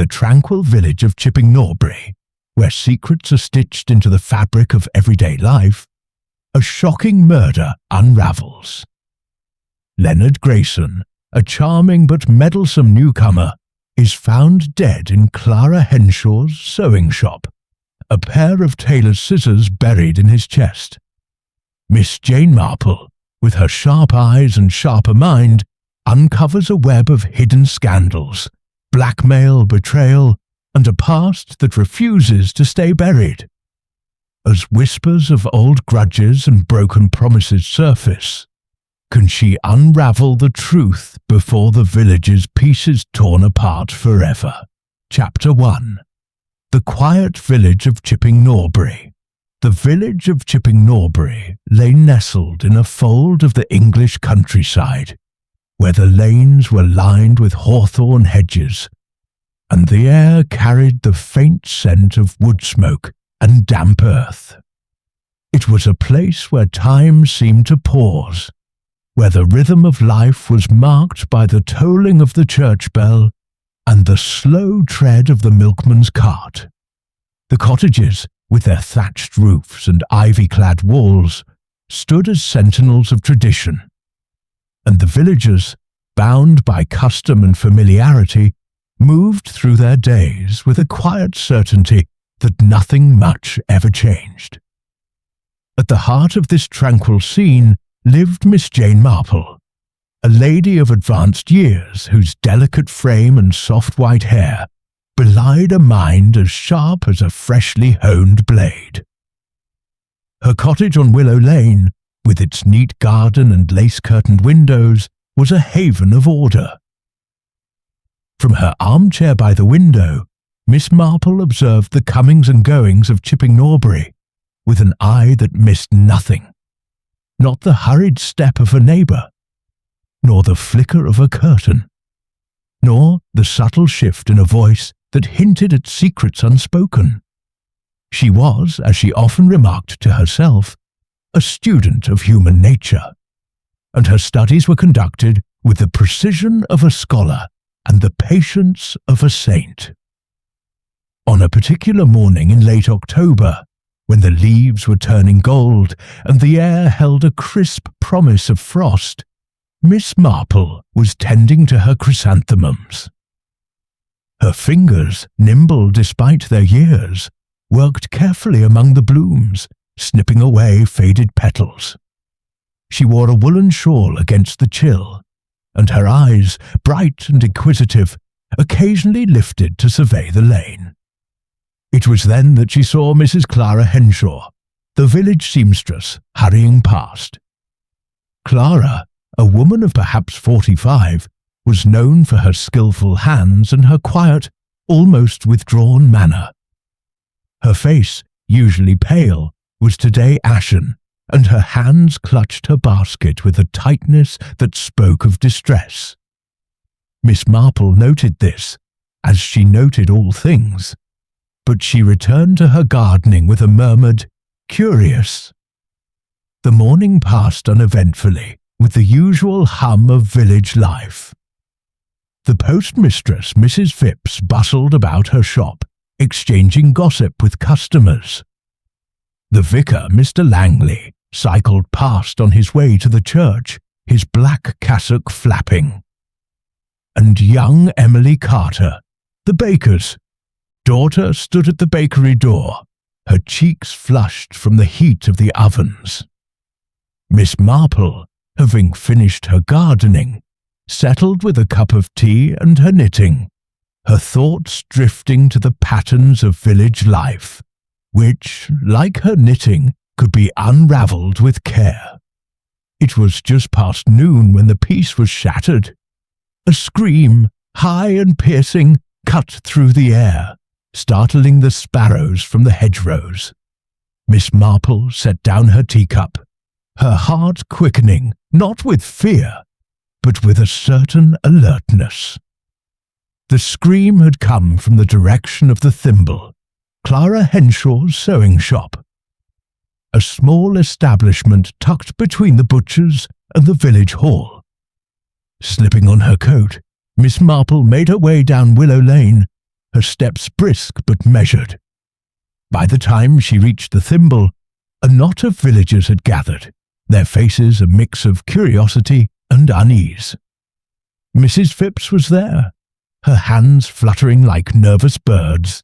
the tranquil village of Chipping Norbury, where secrets are stitched into the fabric of everyday life, a shocking murder unravels. Leonard Grayson, a charming but meddlesome newcomer, is found dead in Clara Henshaw's sewing shop, a pair of tailor's scissors buried in his chest. Miss Jane Marple, with her sharp eyes and sharper mind, uncovers a web of hidden scandals, blackmail, betrayal, and a past that refuses to stay buried. As whispers of old grudges and broken promises surface, can she unravel the truth before the village's peace is torn apart forever? Chapter 1. The quiet village of Chipping Norbury. The village of Chipping Norbury lay nestled in a fold of the English countryside, where the lanes were lined with hawthorn hedges, and the air carried the faint scent of wood smoke and damp earth. It was a place where time seemed to pause, where the rhythm of life was marked by the tolling of the church bell and the slow tread of the milkman's cart. The cottages, with their thatched roofs and ivy-clad walls, stood as sentinels of tradition, and the villagers, bound by custom and familiarity, moved through their days with a quiet certainty that nothing much ever changed. At the heart of this tranquil scene lived Miss Jane Marple, a lady of advanced years whose delicate frame and soft white hair belied a mind as sharp as a freshly honed blade. Her cottage on Willow Lane, with its neat garden and lace-curtained windows, was a haven of order. From her armchair by the window, Miss Marple observed the comings and goings of Chipping Norbury with an eye that missed nothing, not the hurried step of a neighbour, nor the flicker of a curtain, nor the subtle shift in a voice that hinted at secrets unspoken. She was, as she often remarked to herself, a student of human nature, and her studies were conducted with the precision of a scholar and the patience of a saint. On a particular morning in late October, when the leaves were turning gold and the air held a crisp promise of frost, Miss Marple was tending to her chrysanthemums. Her fingers, nimble despite their years, worked carefully among the blooms, snipping away faded petals. She wore a woolen shawl against the chill, and her eyes, bright and inquisitive, occasionally lifted to survey the lane. It was then that she saw Mrs. Clara Henshaw, the village seamstress, hurrying past. Clara, a woman of perhaps 45, was known for her skillful hands and her quiet, almost withdrawn manner. Her face, usually pale, was today ashen, and her hands clutched her basket with a tightness that spoke of distress. Miss Marple noted this, as she noted all things, but she returned to her gardening with a murmured, "Curious." The morning passed uneventfully, with the usual hum of village life. The postmistress, Mrs. Phipps, bustled about her shop, exchanging gossip with customers. The vicar, Mr. Langley, cycled past on his way to the church, his black cassock flapping. And young Emily Carter, the baker's daughter, stood at the bakery door, her cheeks flushed from the heat of the ovens. Miss Marple, having finished her gardening, settled with a cup of tea and her knitting, her thoughts drifting to the patterns of village life, which, like her knitting, could be unravelled with care. It was just past noon when the peace was shattered. A scream, high and piercing, cut through the air, startling the sparrows from the hedgerows. Miss Marple set down her teacup, her heart quickening, not with fear, but with a certain alertness. The scream had come from the direction of the thimble, Clara Henshaw's sewing shop, a small establishment tucked between the butcher's and the village hall. Slipping on her coat, Miss Marple made her way down Willow Lane her steps brisk but measured. By the time she reached the thimble, a knot of villagers had gathered, their faces a mix of curiosity and unease. Mrs. Phipps was there, her hands fluttering like nervous birds,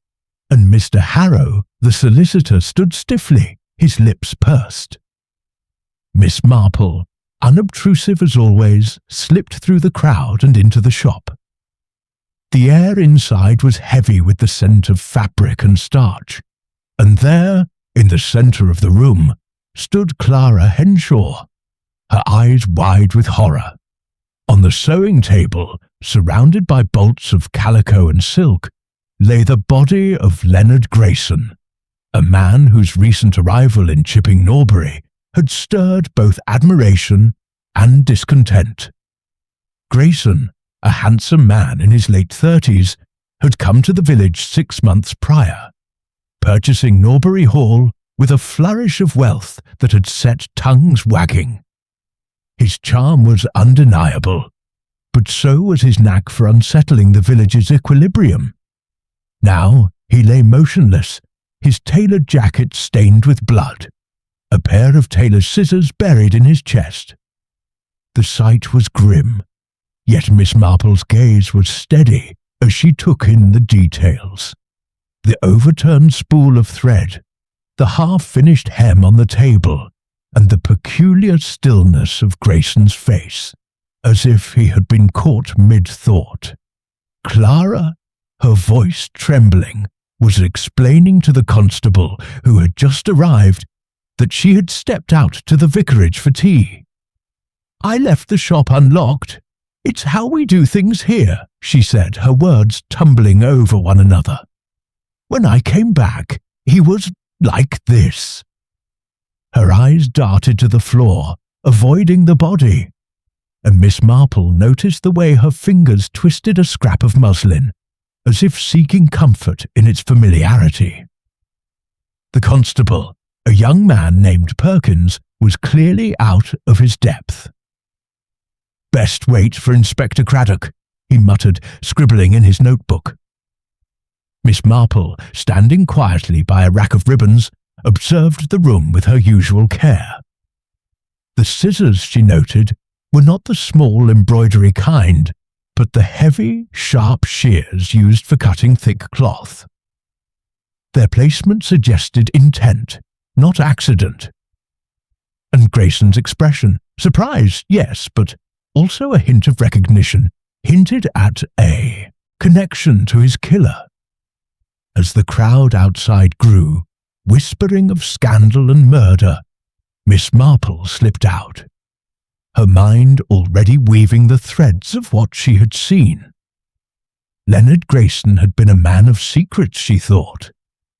and Mr. Harrow, the solicitor, stood stiffly, his lips pursed. Miss Marple, unobtrusive as always, slipped through the crowd and into the shop. The air inside was heavy with the scent of fabric and starch, and there, in the centre of the room, stood Clara Henshaw, her eyes wide with horror. On the sewing table, surrounded by bolts of calico and silk, lay the body of Leonard Grayson, a man whose recent arrival in Chipping Norbury had stirred both admiration and discontent. Grayson, a handsome man in his late 30s, had come to the village 6 months prior, purchasing Norbury Hall with a flourish of wealth that had set tongues wagging. His charm was undeniable, but so was his knack for unsettling the village's equilibrium. Now he lay motionless, his tailored jacket stained with blood, a pair of tailor's scissors buried in his chest. The sight was grim, yet Miss Marple's gaze was steady as she took in the details. The overturned spool of thread, the half-finished hem on the table, and the peculiar stillness of Grayson's face, as if he had been caught mid-thought. Clara, her voice trembling, was explaining to the constable who had just arrived that she had stepped out to the vicarage for tea. "I left the shop unlocked. It's how we do things here," she said, her words tumbling over one another. "When I came back, he was like this." Her eyes darted to the floor, avoiding the body, and Miss Marple noticed the way her fingers twisted a scrap of muslin, as if seeking comfort in its familiarity. The constable, a young man named Perkins, was clearly out of his depth. "Best wait for Inspector Craddock," he muttered, scribbling in his notebook. Miss Marple, standing quietly by a rack of ribbons, observed the room with her usual care. The scissors, she noted, were not the small embroidery kind, but the heavy, sharp shears used for cutting thick cloth. Their placement suggested intent, not accident. And Grayson's expression, surprise, yes, but also a hint of recognition, hinted at a connection to his killer. As the crowd outside grew, whispering of scandal and murder, Miss Marple slipped out, her mind already weaving the threads of what she had seen. Leonard Grayson had been a man of secrets, she thought,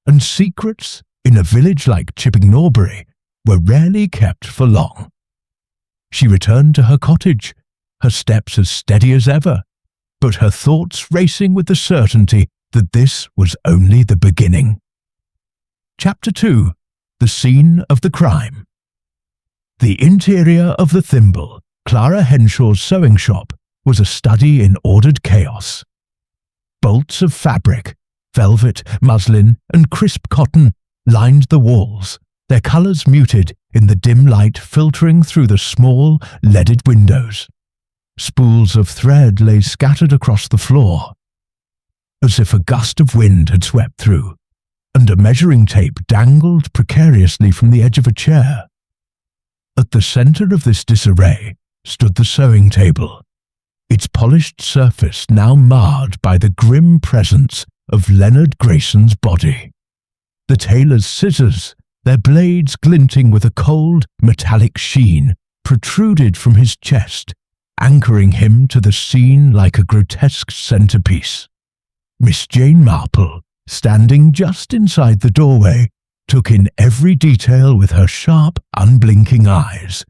and secrets, in a village like Chipping Norbury, were rarely kept for long. She returned to her cottage, her steps as steady as ever, but her thoughts racing with the certainty that this was only the beginning. Chapter 2. The Scene of the Crime. The interior of the thimble, Clara Henshaw's sewing shop, was a study in ordered chaos. Bolts of fabric, velvet, muslin, and crisp cotton lined the walls, their colours muted in the dim light filtering through the small, leaded windows. Spools of thread lay scattered across the floor, as if a gust of wind had swept through, and a measuring tape dangled precariously from the edge of a chair. At the centre of this disarray stood the sewing table, its polished surface now marred by the grim presence of Leonard Grayson's body. The tailor's scissors, their blades glinting with a cold, metallic sheen, protruded from his chest, anchoring him to the scene like a grotesque centrepiece. Miss Jane Marple, standing just inside the doorway, took in every detail with her sharp, unblinking eyes,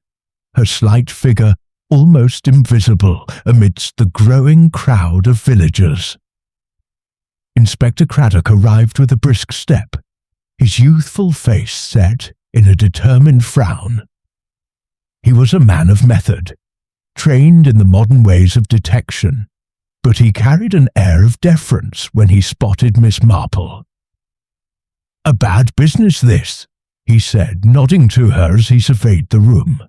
her slight figure almost invisible amidst the growing crowd of villagers. Inspector Craddock arrived with a brisk step, his youthful face set in a determined frown. He was a man of method, trained in the modern ways of detection, but he carried an air of deference when he spotted Miss Marple. "A bad business, this," he said, nodding to her as he surveyed the room.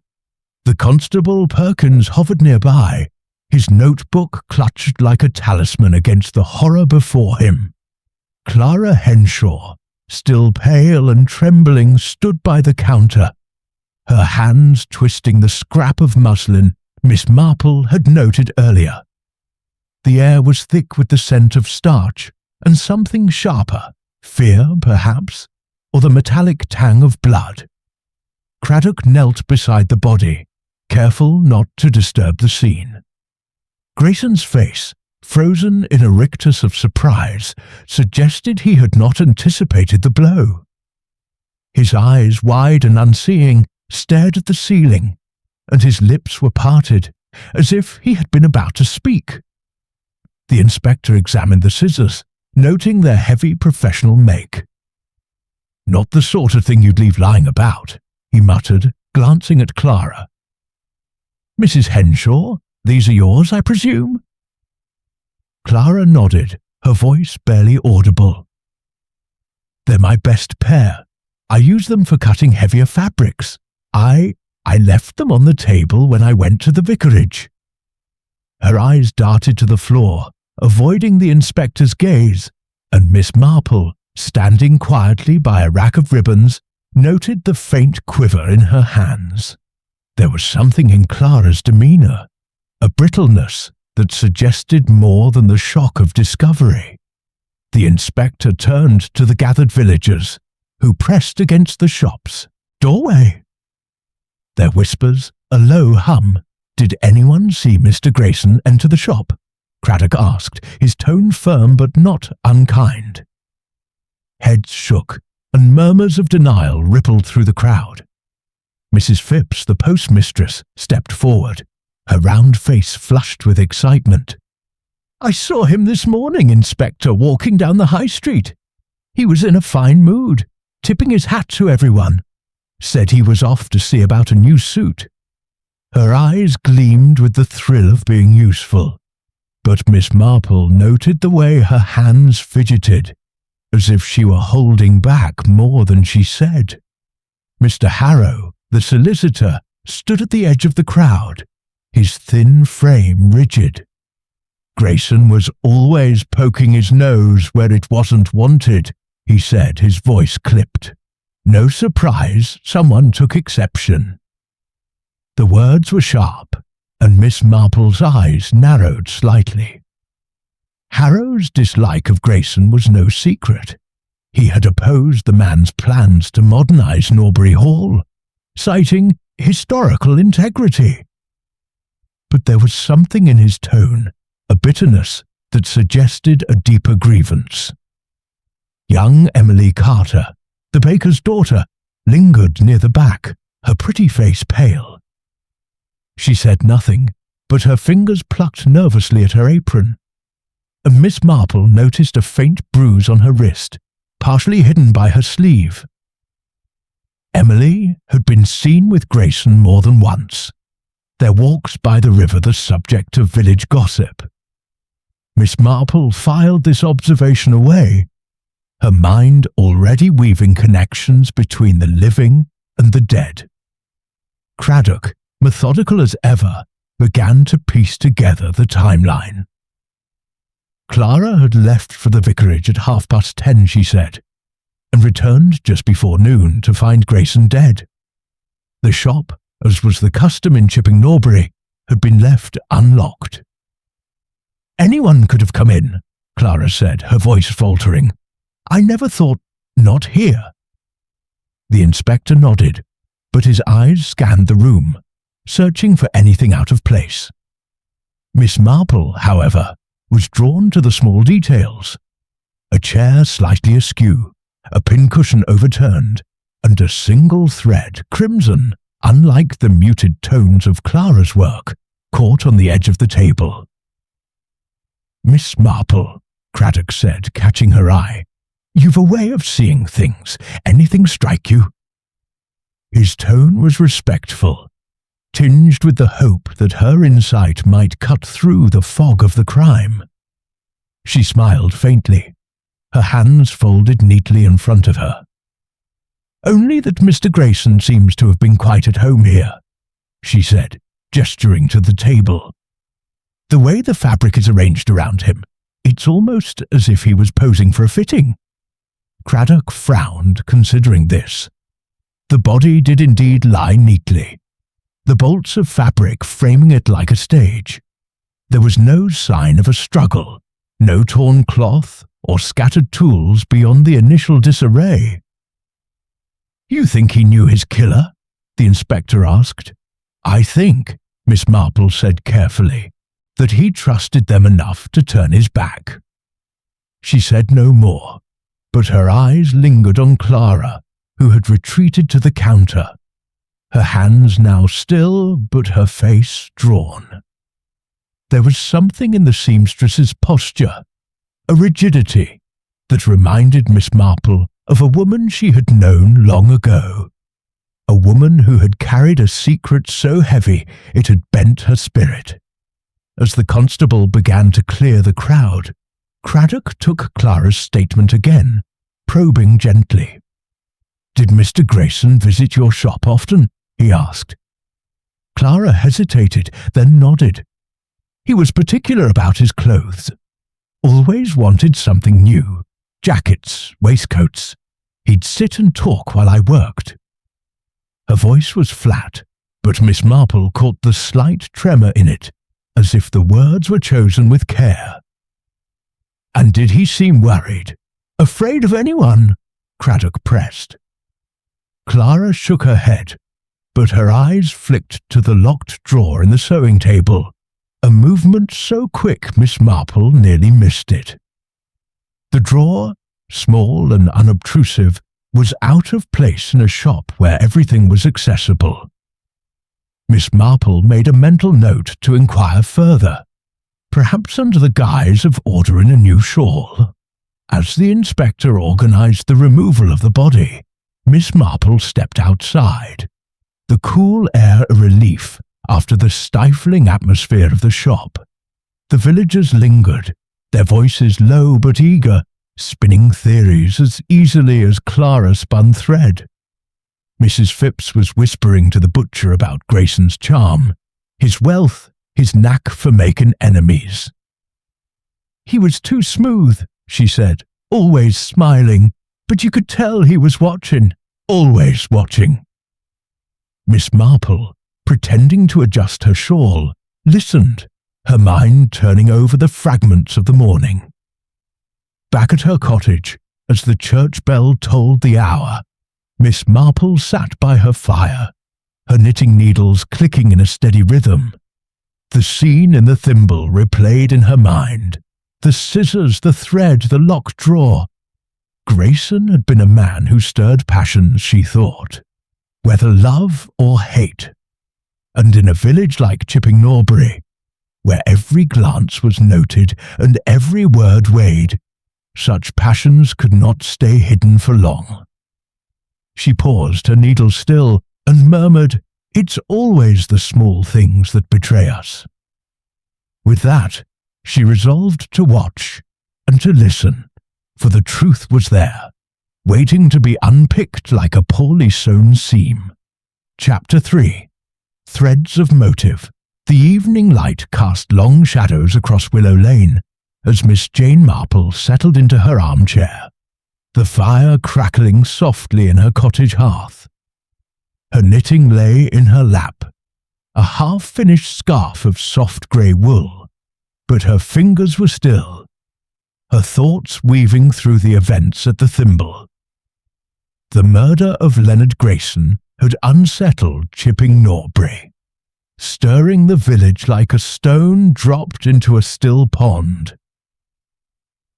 The Constable Perkins hovered nearby, his notebook clutched like a talisman against the horror before him. Clara Henshaw, still pale and trembling, stood by the counter, her hands twisting the scrap of muslin Miss Marple had noted earlier. The air was thick with the scent of starch and something sharper, fear perhaps, or the metallic tang of blood. Craddock knelt beside the body, careful not to disturb the scene. Grayson's face, frozen in a rictus of surprise, suggested he had not anticipated the blow. His eyes, wide and unseeing, stared at the ceiling, and his lips were parted, as if he had been about to speak. The inspector examined the scissors, noting their heavy professional make. "Not the sort of thing you'd leave lying about," he muttered, glancing at Clara. "Mrs. Henshaw, these are yours, I presume?" Clara nodded, her voice barely audible. "They're my best pair. I use them for cutting heavier fabrics. I left them on the table when I went to the vicarage." Her eyes darted to the floor, avoiding the inspector's gaze, and Miss Marple, standing quietly by a rack of ribbons, noted the faint quiver in her hands. There was something in Clara's demeanour, a brittleness that suggested more than the shock of discovery. The inspector turned to the gathered villagers, who pressed against the shop's doorway. Their whispers, a low hum. "Did anyone see Mr. Grayson enter the shop?" Craddock asked, his tone firm but not unkind. Heads shook, and murmurs of denial rippled through the crowd. Mrs. Phipps, the postmistress, stepped forward, her round face flushed with excitement. "I saw him this morning, Inspector, walking down the high street. He was in a fine mood, tipping his hat to everyone. Said he was off to see about a new suit." Her eyes gleamed with the thrill of being useful, but Miss Marple noted the way her hands fidgeted, as if she were holding back more than she said. Mr. Harrow, the solicitor, stood at the edge of the crowd, his thin frame rigid. "Grayson was always poking his nose where it wasn't wanted," he said, his voice clipped. "No surprise someone took exception." The words were sharp, and Miss Marple's eyes narrowed slightly. Harrow's dislike of Grayson was no secret. He had opposed the man's plans to modernize Norbury Hall, citing historical integrity. But there was something in his tone, a bitterness that suggested a deeper grievance. Young Emily Carter, the baker's daughter, lingered near the back, her pretty face pale. She said nothing, but her fingers plucked nervously at her apron, and Miss Marple noticed a faint bruise on her wrist, partially hidden by her sleeve. Emily had been seen with Grayson more than once, their walks by the river the subject of village gossip. Miss Marple filed this observation away, her mind already weaving connections between the living and the dead. Craddock, methodical as ever, began to piece together the timeline. Clara had left for the vicarage at 10:30, she said, and returned just before noon to find Grayson dead. The shop, as was the custom in Chipping Norbury, had been left unlocked. "Anyone could have come in," Clara said, her voice faltering. "I never thought, not here." The inspector nodded, but his eyes scanned the room, searching for anything out of place. Miss Marple, however, was drawn to the small details. A chair slightly askew, a pincushion overturned, and a single thread, crimson, unlike the muted tones of Clara's work, caught on the edge of the table. "Miss Marple," Craddock said, catching her eye, "you've a way of seeing things. Anything strike you?" His tone was respectful, tinged with the hope that her insight might cut through the fog of the crime. She smiled faintly, her hands folded neatly in front of her. "Only that Mr. Grayson seems to have been quite at home here," she said, gesturing to the table. "The way the fabric is arranged around him, it's almost as if he was posing for a fitting." Craddock frowned, considering this. The body did indeed lie neatly, the bolts of fabric framing it like a stage. There was no sign of a struggle, no torn cloth or scattered tools beyond the initial disarray. "You think he knew his killer?" the inspector asked. "I think," Miss Marple said carefully, "that he trusted them enough to turn his back." She said no more, but her eyes lingered on Clara, who had retreated to the counter, her hands now still but her face drawn. There was something in the seamstress's posture, a rigidity, that reminded Miss Marple of a woman she had known long ago, a woman who had carried a secret so heavy it had bent her spirit. As the constable began to clear the crowd, Craddock took Clara's statement again, probing gently. "Did Mr. Grayson visit your shop often?" he asked. Clara hesitated, then nodded. "He was particular about his clothes. Always wanted something new. Jackets, waistcoats. He'd sit and talk while I worked." Her voice was flat, but Miss Marple caught the slight tremor in it, as if the words were chosen with care. "And did he seem worried? Afraid of anyone?" Craddock pressed. Clara shook her head, but her eyes flicked to the locked drawer in the sewing table, a movement so quick Miss Marple nearly missed it. The drawer, small and unobtrusive, was out of place in a shop where everything was accessible. Miss Marple made a mental note to inquire further, perhaps under the guise of ordering a new shawl. As the inspector organized the removal of the body, Miss Marple stepped outside, the cool air a relief after the stifling atmosphere of the shop. The villagers lingered, their voices low but eager, spinning theories as easily as Clara spun thread. Mrs. Phipps was whispering to the butcher about Grayson's charm, his wealth, his knack for making enemies. "He was too smooth," she said, "always smiling, but you could tell he was watching, always watching." Miss Marple, pretending to adjust her shawl, listened, her mind turning over the fragments of the morning. Back at her cottage, as the church bell tolled the hour, Miss Marple sat by her fire, her knitting needles clicking in a steady rhythm. The scene in the thimble replayed in her mind, the scissors, the thread, the locked drawer. Grayson had been a man who stirred passions, she thought, whether love or hate. And in a village like Chipping Norbury, where every glance was noted and every word weighed, such passions could not stay hidden for long. She paused, her needle still, and murmured, "It's always the small things that betray us." With that, she resolved to watch and to listen, for the truth was there, waiting to be unpicked like a poorly sewn seam. Chapter 3. Threads of Motive. The evening light cast long shadows across Willow Lane as Miss Jane Marple settled into her armchair, the fire crackling softly in her cottage hearth. Her knitting lay in her lap, a half-finished scarf of soft grey wool, but her fingers were still, her thoughts weaving through the events at the thimble. The murder of Leonard Grayson had unsettled Chipping Norbury, stirring the village like a stone dropped into a still pond.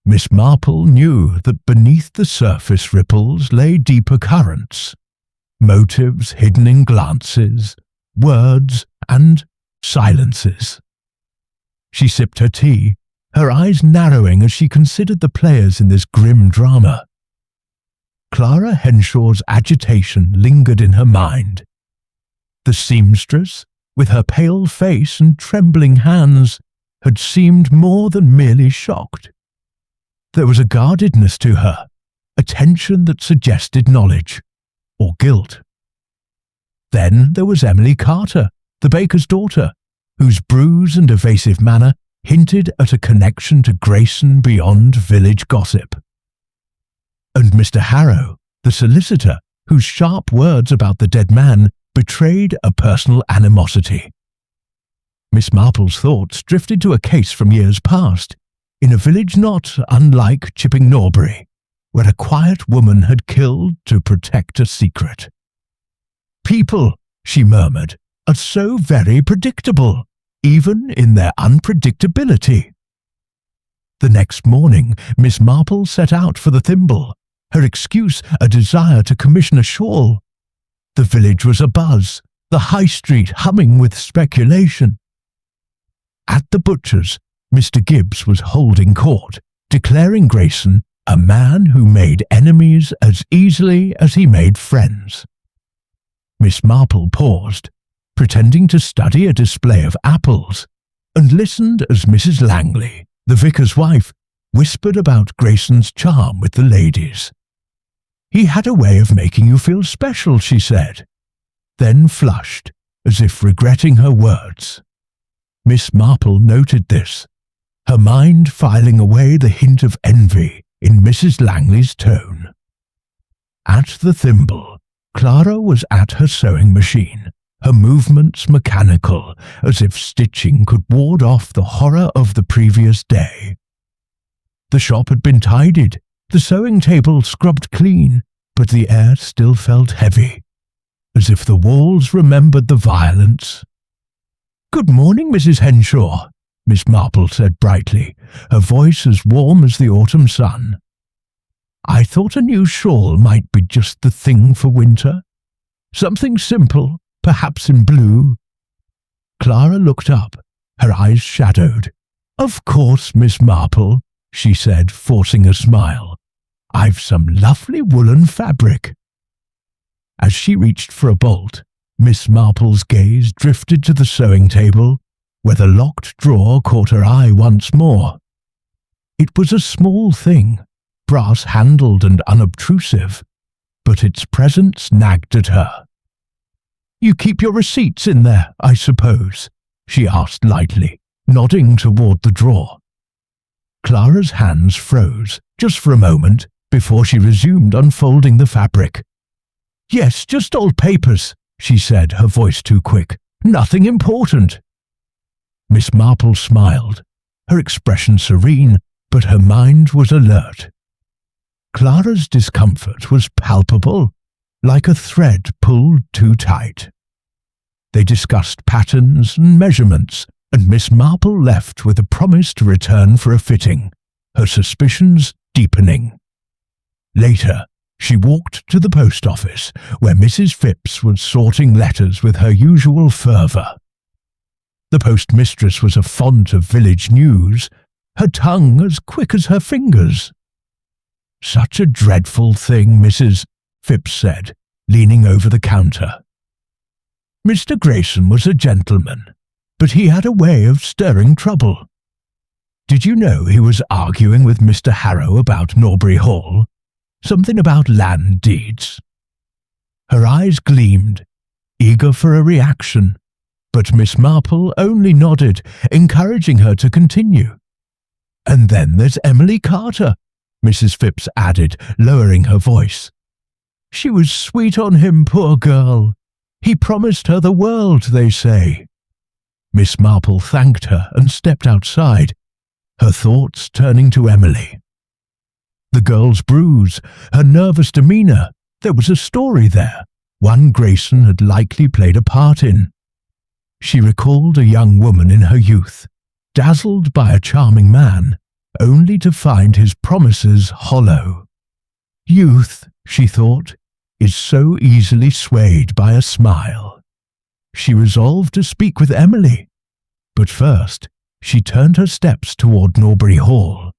Miss Marple knew that beneath the surface ripples lay deeper currents, motives hidden in glances, words, and silences. She sipped her tea, her eyes narrowing as she considered the players in this grim drama. Clara Henshaw's agitation lingered in her mind. The seamstress, with her pale face and trembling hands, had seemed more than merely shocked. There was a guardedness to her, a tension that suggested knowledge or guilt. Then there was Emily Carter, the baker's daughter, whose bruise and evasive manner hinted at a connection to Grayson beyond village gossip. And Mr. Harrow, the solicitor, whose sharp words about the dead man betrayed a personal animosity. Miss Marple's thoughts drifted to a case from years past, in a village not unlike Chipping Norbury, where a quiet woman had killed to protect a secret. People, she murmured, are so very predictable, even in their unpredictability. The next morning, Miss Marple set out for the thimble, her excuse a desire to commission a shawl. The village was abuzz, the high street humming with speculation. At the butcher's, Mr. Gibbs was holding court, declaring Grayson a man who made enemies as easily as he made friends. Miss Marple paused, pretending to study a display of apples, and listened as Mrs. Langley, the vicar's wife, whispered about Grayson's charm with the ladies. He had a way of making you feel special, she said, then flushed, as if regretting her words. Miss Marple noted this, her mind filing away the hint of envy in Mrs. Langley's tone. At the thimble, Clara was at her sewing machine, her movements mechanical, as if stitching could ward off the horror of the previous day. The shop had been tidied, the sewing table scrubbed clean, but the air still felt heavy, as if the walls remembered the violence. "Good morning, Mrs. Henshaw," Miss Marple said brightly, her voice as warm as the autumn sun. "I thought a new shawl might be just the thing for winter. Something simple, perhaps in blue." Clara looked up, her eyes shadowed. "Of course, Miss Marple," she said, forcing a smile. "I've some lovely woolen fabric." As she reached for a bolt, Miss Marple's gaze drifted to the sewing table, where the locked drawer caught her eye once more. It was a small thing, brass-handled and unobtrusive, but its presence nagged at her. "You keep your receipts in there, I suppose?" she asked lightly, nodding toward the drawer. Clara's hands froze, just for a moment, before she resumed unfolding the fabric. "Yes, just old papers," she said, her voice too quick. "Nothing important." Miss Marple smiled, her expression serene, but her mind was alert. Clara's discomfort was palpable, like a thread pulled too tight. They discussed patterns and measurements, and Miss Marple left with a promise to return for a fitting, her suspicions deepening. Later, she walked to the post office, where Mrs. Phipps was sorting letters with her usual fervour. The postmistress was a font of village news, her tongue as quick as her fingers. "Such a dreadful thing, Mrs. Phipps said, leaning over the counter. Mr. Grayson was a gentleman, but he had a way of stirring trouble. Did you know he was arguing with Mr. Harrow about Norbury Hall? Something about land deeds?" Her eyes gleamed, eager for a reaction, but Miss Marple only nodded, encouraging her to continue. "And then there's Emily Carter," Mrs. Phipps added, lowering her voice. "She was sweet on him, poor girl. He promised her the world, they say." Miss Marple thanked her and stepped outside, her thoughts turning to Emily. The girl's bruise, her nervous demeanour, there was a story there, one Grayson had likely played a part in. She recalled a young woman in her youth, dazzled by a charming man, only to find his promises hollow. Youth, she thought, is so easily swayed by a smile. She resolved to speak with Emily, but first she turned her steps toward Norbury Hall.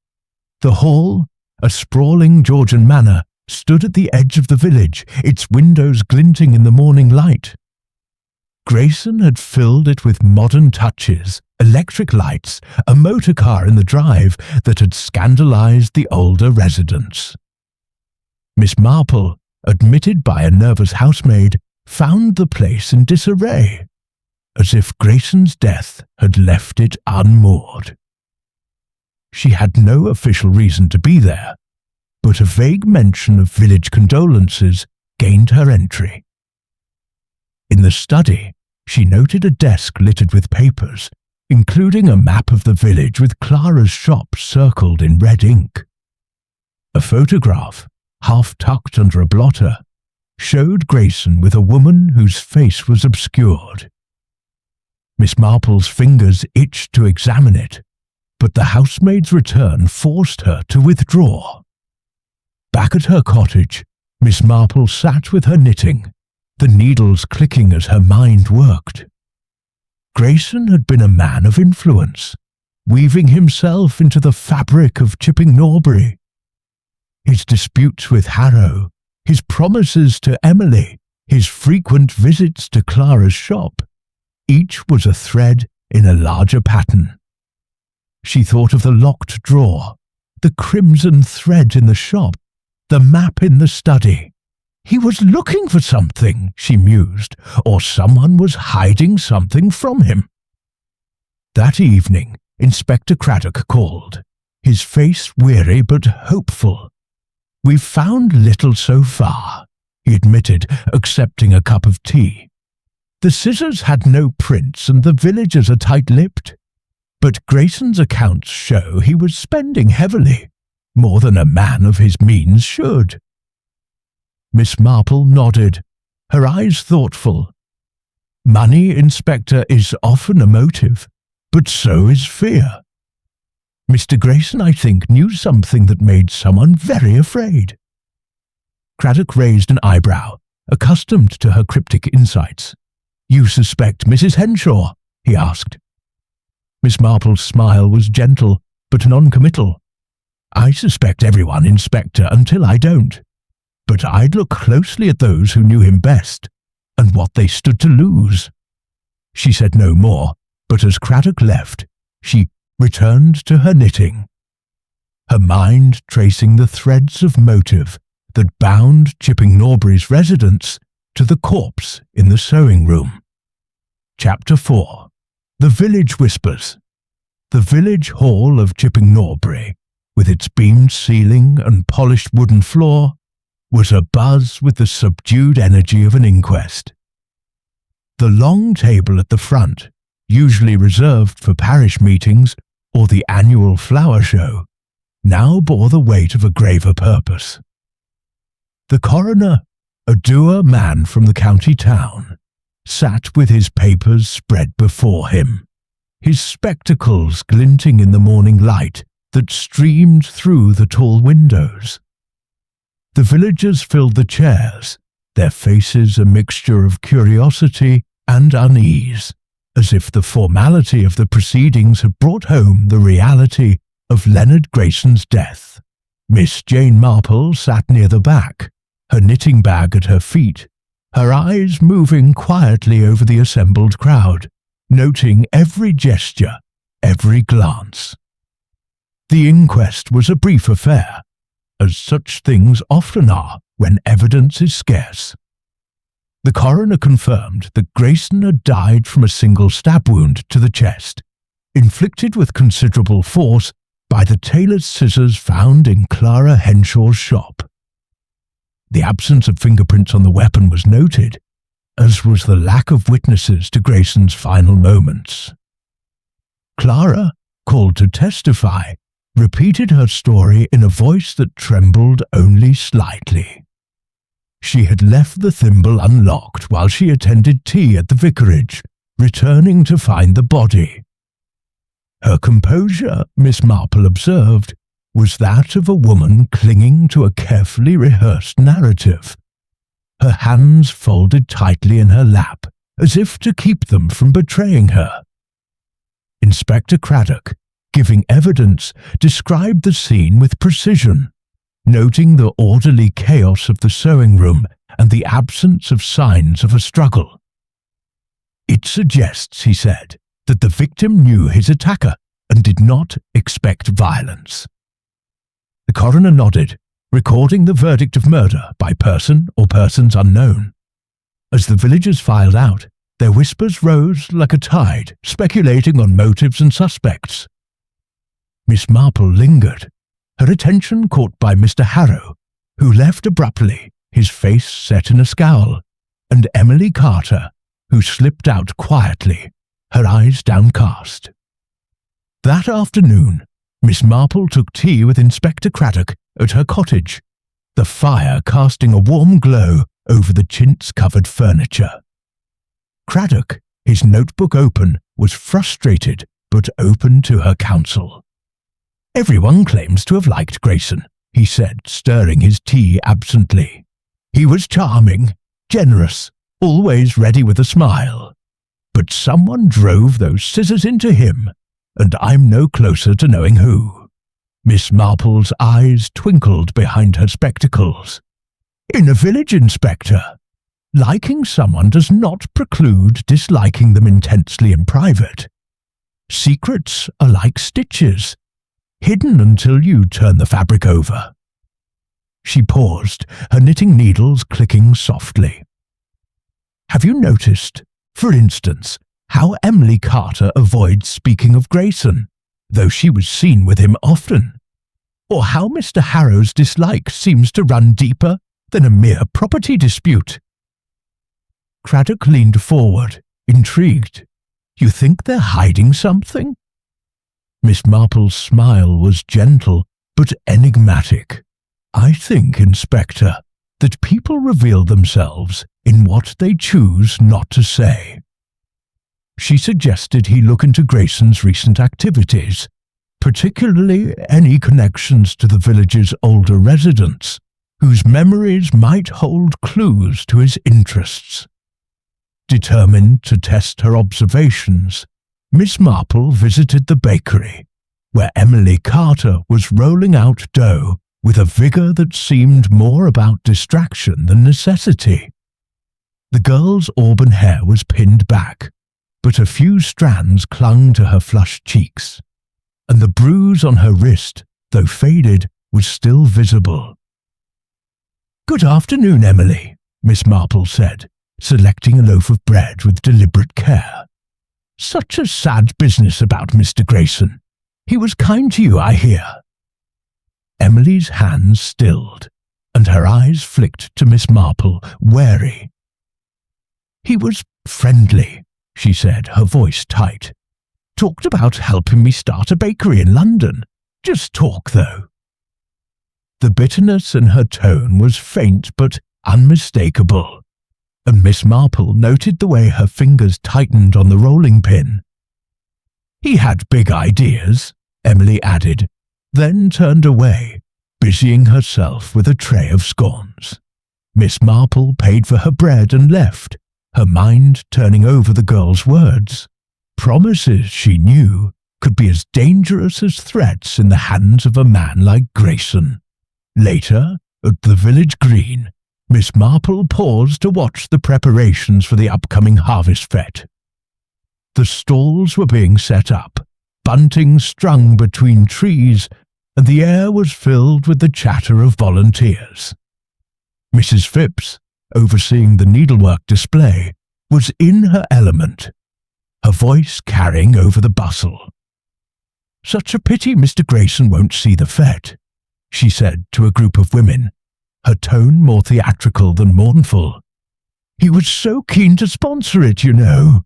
The hall, a sprawling Georgian manor, stood at the edge of the village, its windows glinting in the morning light. Grayson had filled it with modern touches electric lights, a motor car in the drive that had scandalized the older residents. Miss Marple, admitted by a nervous housemaid, found the place in disarray, as if Grayson's death had left it unmoored. She had no official reason to be there, but a vague mention of village condolences gained her entry. In the study, she noted a desk littered with papers, including a map of the village with Clara's shop circled in red ink. A photograph, half tucked under a blotter, showed Grayson with a woman whose face was obscured. Miss Marple's fingers itched to examine it, but the housemaid's return forced her to withdraw. Back at her cottage, Miss Marple sat with her knitting, the needles clicking as her mind worked. Grayson had been a man of influence, weaving himself into the fabric of Chipping Norbury. His disputes with Harrow, his promises to Emily, his frequent visits to Clara's shop, each was a thread in a larger pattern. She thought of the locked drawer, the crimson thread in the shop, the map in the study. He was looking for something, she mused, or someone was hiding something from him. That evening, Inspector Craddock called, his face weary but hopeful. "We've found little so far," he admitted, accepting a cup of tea. "The scissors had no prints and the villagers are tight-lipped. But Grayson's accounts show he was spending heavily, more than a man of his means should." Miss Marple nodded, her eyes thoughtful. "Money, Inspector, is often a motive, but so is fear. Mr. Grayson, I think, knew something that made someone very afraid." Craddock raised an eyebrow, accustomed to her cryptic insights. "You suspect Mrs. Henshaw?" he asked. Miss Marple's smile was gentle, but non-committal. "I suspect everyone, Inspector, until I don't. But I'd look closely at those who knew him best, and what they stood to lose." She said no more, but as Craddock left, she returned to her knitting, her mind tracing the threads of motive that bound Chipping Norbury's residence to the corpse in the sewing room. Chapter 4. The Village Whispers. The village hall of Chipping Norbury, with its beamed ceiling and polished wooden floor, was abuzz with the subdued energy of an inquest. The long table at the front, usually reserved for parish meetings or the annual flower show, now bore the weight of a graver purpose. The coroner, a dour man from the county town, sat with his papers spread before him, his spectacles glinting in the morning light that streamed through the tall windows. The villagers filled the chairs, their faces a mixture of curiosity and unease, as if the formality of the proceedings had brought home the reality of Leonard Grayson's death. Miss Jane Marple sat near the back, her knitting bag at her feet, her eyes moving quietly over the assembled crowd, noting every gesture, every glance. The inquest was a brief affair, as such things often are when evidence is scarce. The coroner confirmed that Grayson had died from a single stab wound to the chest, inflicted with considerable force by the tailor's scissors found in Clara Henshaw's shop. The absence of fingerprints on the weapon was noted, as was the lack of witnesses to Grayson's final moments. Clara, called to testify, repeated her story in a voice that trembled only slightly. She had left the thimble unlocked while she attended tea at the vicarage, returning to find the body. Her composure, Miss Marple observed, was that of a woman clinging to a carefully rehearsed narrative, her hands folded tightly in her lap, as if to keep them from betraying her. Inspector Craddock, giving evidence, described the scene with precision, noting the orderly chaos of the sewing room and the absence of signs of a struggle. "It suggests," he said, that the victim knew his attacker and did not expect violence. The coroner nodded, recording the verdict of murder by person or persons unknown. As the villagers filed out, their whispers rose like a tide, speculating on motives and suspects. Miss Marple lingered, her attention caught by Mr. Harrow, who left abruptly, his face set in a scowl, and Emily Carter, who slipped out quietly, her eyes downcast. That afternoon, Miss Marple took tea with Inspector Craddock at her cottage, the fire casting a warm glow over the chintz-covered furniture. Craddock, his notebook open, was frustrated but open to her counsel. "Everyone claims to have liked Grayson," he said, stirring his tea absently. "He was charming, generous, always ready with a smile. But someone drove those scissors into him, and I'm no closer to knowing who." Miss Marple's eyes twinkled behind her spectacles. "In a village, Inspector, liking someone does not preclude disliking them intensely in private. Secrets are like stitches, hidden until you turn the fabric over." She paused, her knitting needles clicking softly. "Have you noticed, for instance, how Emily Carter avoids speaking of Grayson, though she was seen with him often? Or how Mr. Harrow's dislike seems to run deeper than a mere property dispute?" Craddock leaned forward, intrigued. "You think they're hiding something?" Miss Marple's smile was gentle but enigmatic. "I think, Inspector, that people reveal themselves in what they choose not to say." She suggested he look into Grayson's recent activities, particularly any connections to the village's older residents, whose memories might hold clues to his interests. Determined to test her observations, Miss Marple visited the bakery, where Emily Carter was rolling out dough with a vigour that seemed more about distraction than necessity. The girl's auburn hair was pinned back, but a few strands clung to her flushed cheeks, and the bruise on her wrist, though faded, was still visible. "Good afternoon, Emily," Miss Marple said, selecting a loaf of bread with deliberate care. "Such a sad business about Mr. Grayson. He was kind to you, I hear." Emily's hands stilled, and her eyes flicked to Miss Marple, wary. "He was friendly," she said, her voice tight. "Talked about helping me start a bakery in London. Just talk, though." The bitterness in her tone was faint but unmistakable, and Miss Marple noted the way her fingers tightened on the rolling pin. "He had big ideas," Emily added, then turned away, busying herself with a tray of scones. Miss Marple paid for her bread and left, her mind turning over the girl's words. Promises, she knew, could be as dangerous as threats in the hands of a man like Grayson. Later, at the village green, Miss Marple paused to watch the preparations for the upcoming harvest fete. The stalls were being set up, bunting strung between trees, and the air was filled with the chatter of volunteers. Mrs. Phipps, overseeing the needlework display, was in her element, her voice carrying over the bustle. "Such a pity Mr. Grayson won't see the fete," she said to a group of women, her tone more theatrical than mournful. "He was so keen to sponsor it, you know."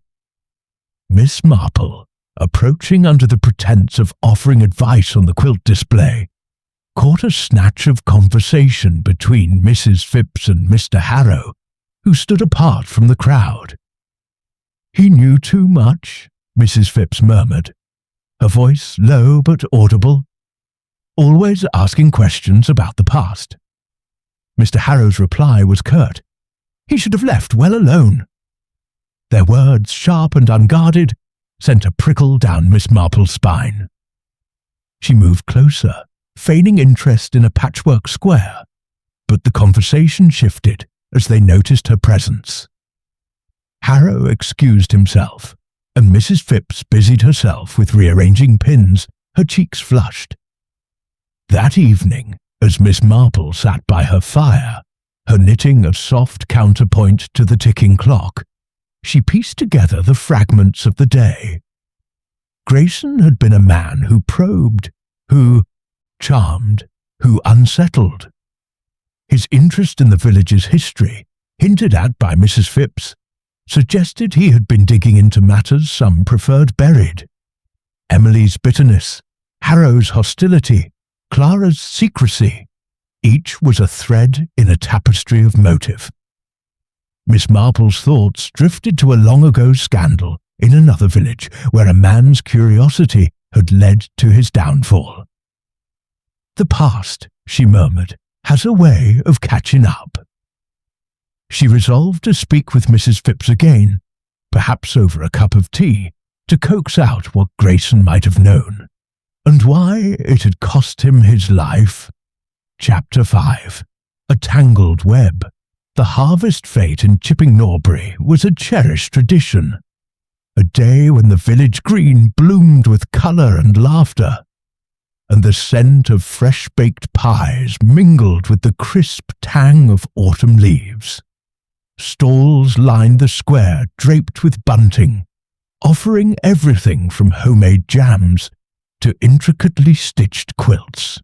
Miss Marple, approaching under the pretense of offering advice on the quilt display, caught a snatch of conversation between Mrs. Phipps and Mr. Harrow, who stood apart from the crowd. "He knew too much," Mrs. Phipps murmured, her voice low but audible, "always asking questions about the past." Mr. Harrow's reply was curt. "He should have left well alone." Their words, sharp and unguarded, sent a prickle down Miss Marple's spine. She moved closer, feigning interest in a patchwork square, but the conversation shifted as they noticed her presence. Harrow excused himself, and Mrs. Phipps busied herself with rearranging pins, her cheeks flushed. That evening, as Miss Marple sat by her fire, her knitting a soft counterpoint to the ticking clock, she pieced together the fragments of the day. Grayson had been a man who probed, who charmed, who unsettled. His interest in the village's history, hinted at by Mrs. Phipps, suggested he had been digging into matters some preferred buried. Emily's bitterness, Harrow's hostility, Clara's secrecy, each was a thread in a tapestry of motive. Miss Marple's thoughts drifted to a long-ago scandal in another village where a man's curiosity had led to his downfall. The past, she murmured, has a way of catching up. She resolved to speak with Mrs. Phipps again, perhaps over a cup of tea, to coax out what Grayson might have known, and why it had cost him his life. Chapter 5. A Tangled Web. The harvest fete in Chipping Norbury was a cherished tradition, a day when the village green bloomed with colour and laughter, and the scent of fresh-baked pies mingled with the crisp tang of autumn leaves. Stalls lined the square draped with bunting, offering everything from homemade jams to intricately stitched quilts.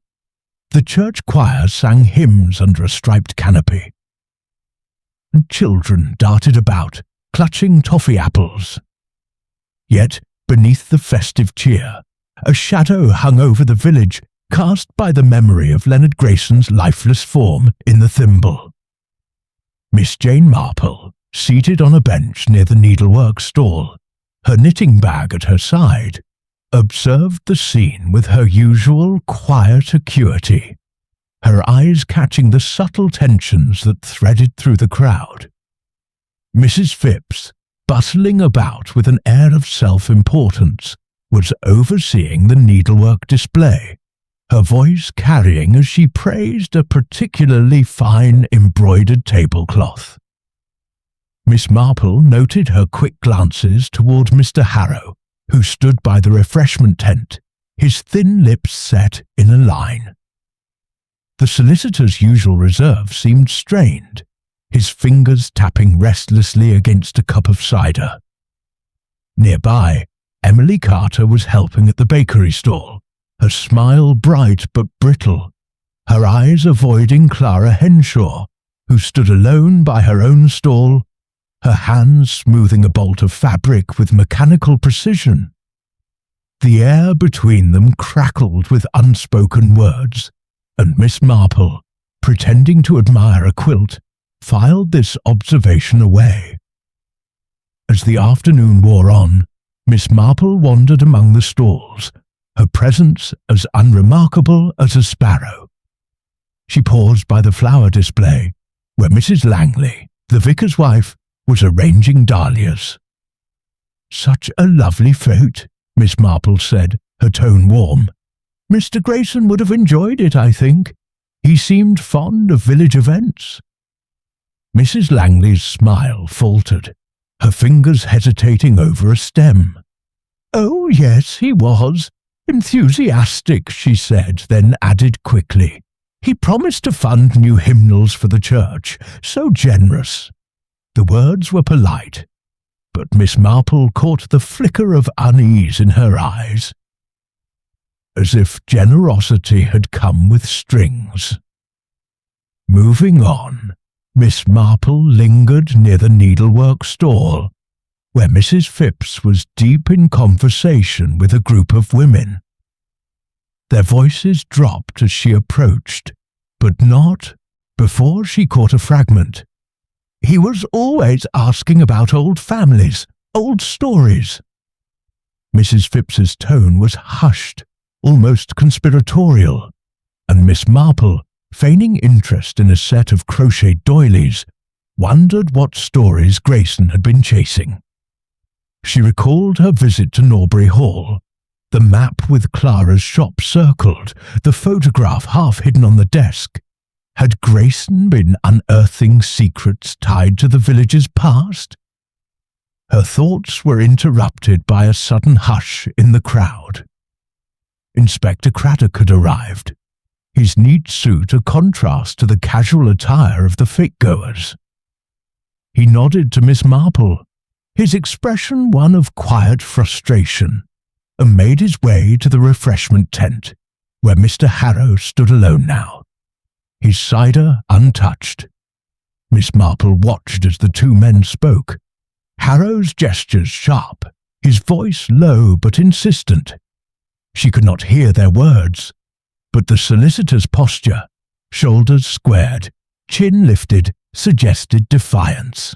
The church choir sang hymns under a striped canopy, and children darted about, clutching toffee apples. Yet, beneath the festive cheer, a shadow hung over the village, cast by the memory of Leonard Grayson's lifeless form in the thimble. Miss Jane Marple, seated on a bench near the needlework stall, her knitting bag at her side, observed the scene with her usual quiet acuity, her eyes catching the subtle tensions that threaded through the crowd. Mrs. Phipps, bustling about with an air of self-importance, was overseeing the needlework display, her voice carrying as she praised a particularly fine embroidered tablecloth. Miss Marple noted her quick glances toward Mr. Harrow, who stood by the refreshment tent, his thin lips set in a line. The solicitor's usual reserve seemed strained, his fingers tapping restlessly against a cup of cider. Nearby, Emily Carter was helping at the bakery stall, her smile bright but brittle, her eyes avoiding Clara Henshaw, who stood alone by her own stall, her hands smoothing a bolt of fabric with mechanical precision. The air between them crackled with unspoken words, and Miss Marple, pretending to admire a quilt, filed this observation away. As the afternoon wore on, Miss Marple wandered among the stalls, her presence as unremarkable as a sparrow. She paused by the flower display, where Mrs. Langley, the vicar's wife, was arranging dahlias. "Such a lovely fete," Miss Marple said, her tone warm. "Mr. Grayson would have enjoyed it, I think. He seemed fond of village events." Mrs. Langley's smile faltered, her fingers hesitating over a stem. "Oh, yes, he was. Enthusiastic," she said, then added quickly. "He promised to fund new hymnals for the church. So generous." The words were polite, but Miss Marple caught the flicker of unease in her eyes, as if generosity had come with strings. Moving on, Miss Marple lingered near the needlework stall, where Mrs. Phipps was deep in conversation with a group of women. Their voices dropped as she approached, but not before she caught a fragment. "He was always asking about old families, old stories." Mrs. Phipps's tone was hushed, almost conspiratorial, and Miss Marple, feigning interest in a set of crocheted doilies, wondered what stories Grayson had been chasing. She recalled her visit to Norbury Hall, the map with Clara's shop circled, the photograph half hidden on the desk. Had Grayson been unearthing secrets tied to the village's past? Her thoughts were interrupted by a sudden hush in the crowd. Inspector Craddock had arrived, his neat suit a contrast to the casual attire of the fete-goers. He nodded to Miss Marple, his expression one of quiet frustration, and made his way to the refreshment tent, where Mr. Harrow stood alone now, his cider untouched. Miss Marple watched as the two men spoke, Harrow's gestures sharp, his voice low but insistent. She could not hear their words, but the solicitor's posture, shoulders squared, chin lifted, suggested defiance.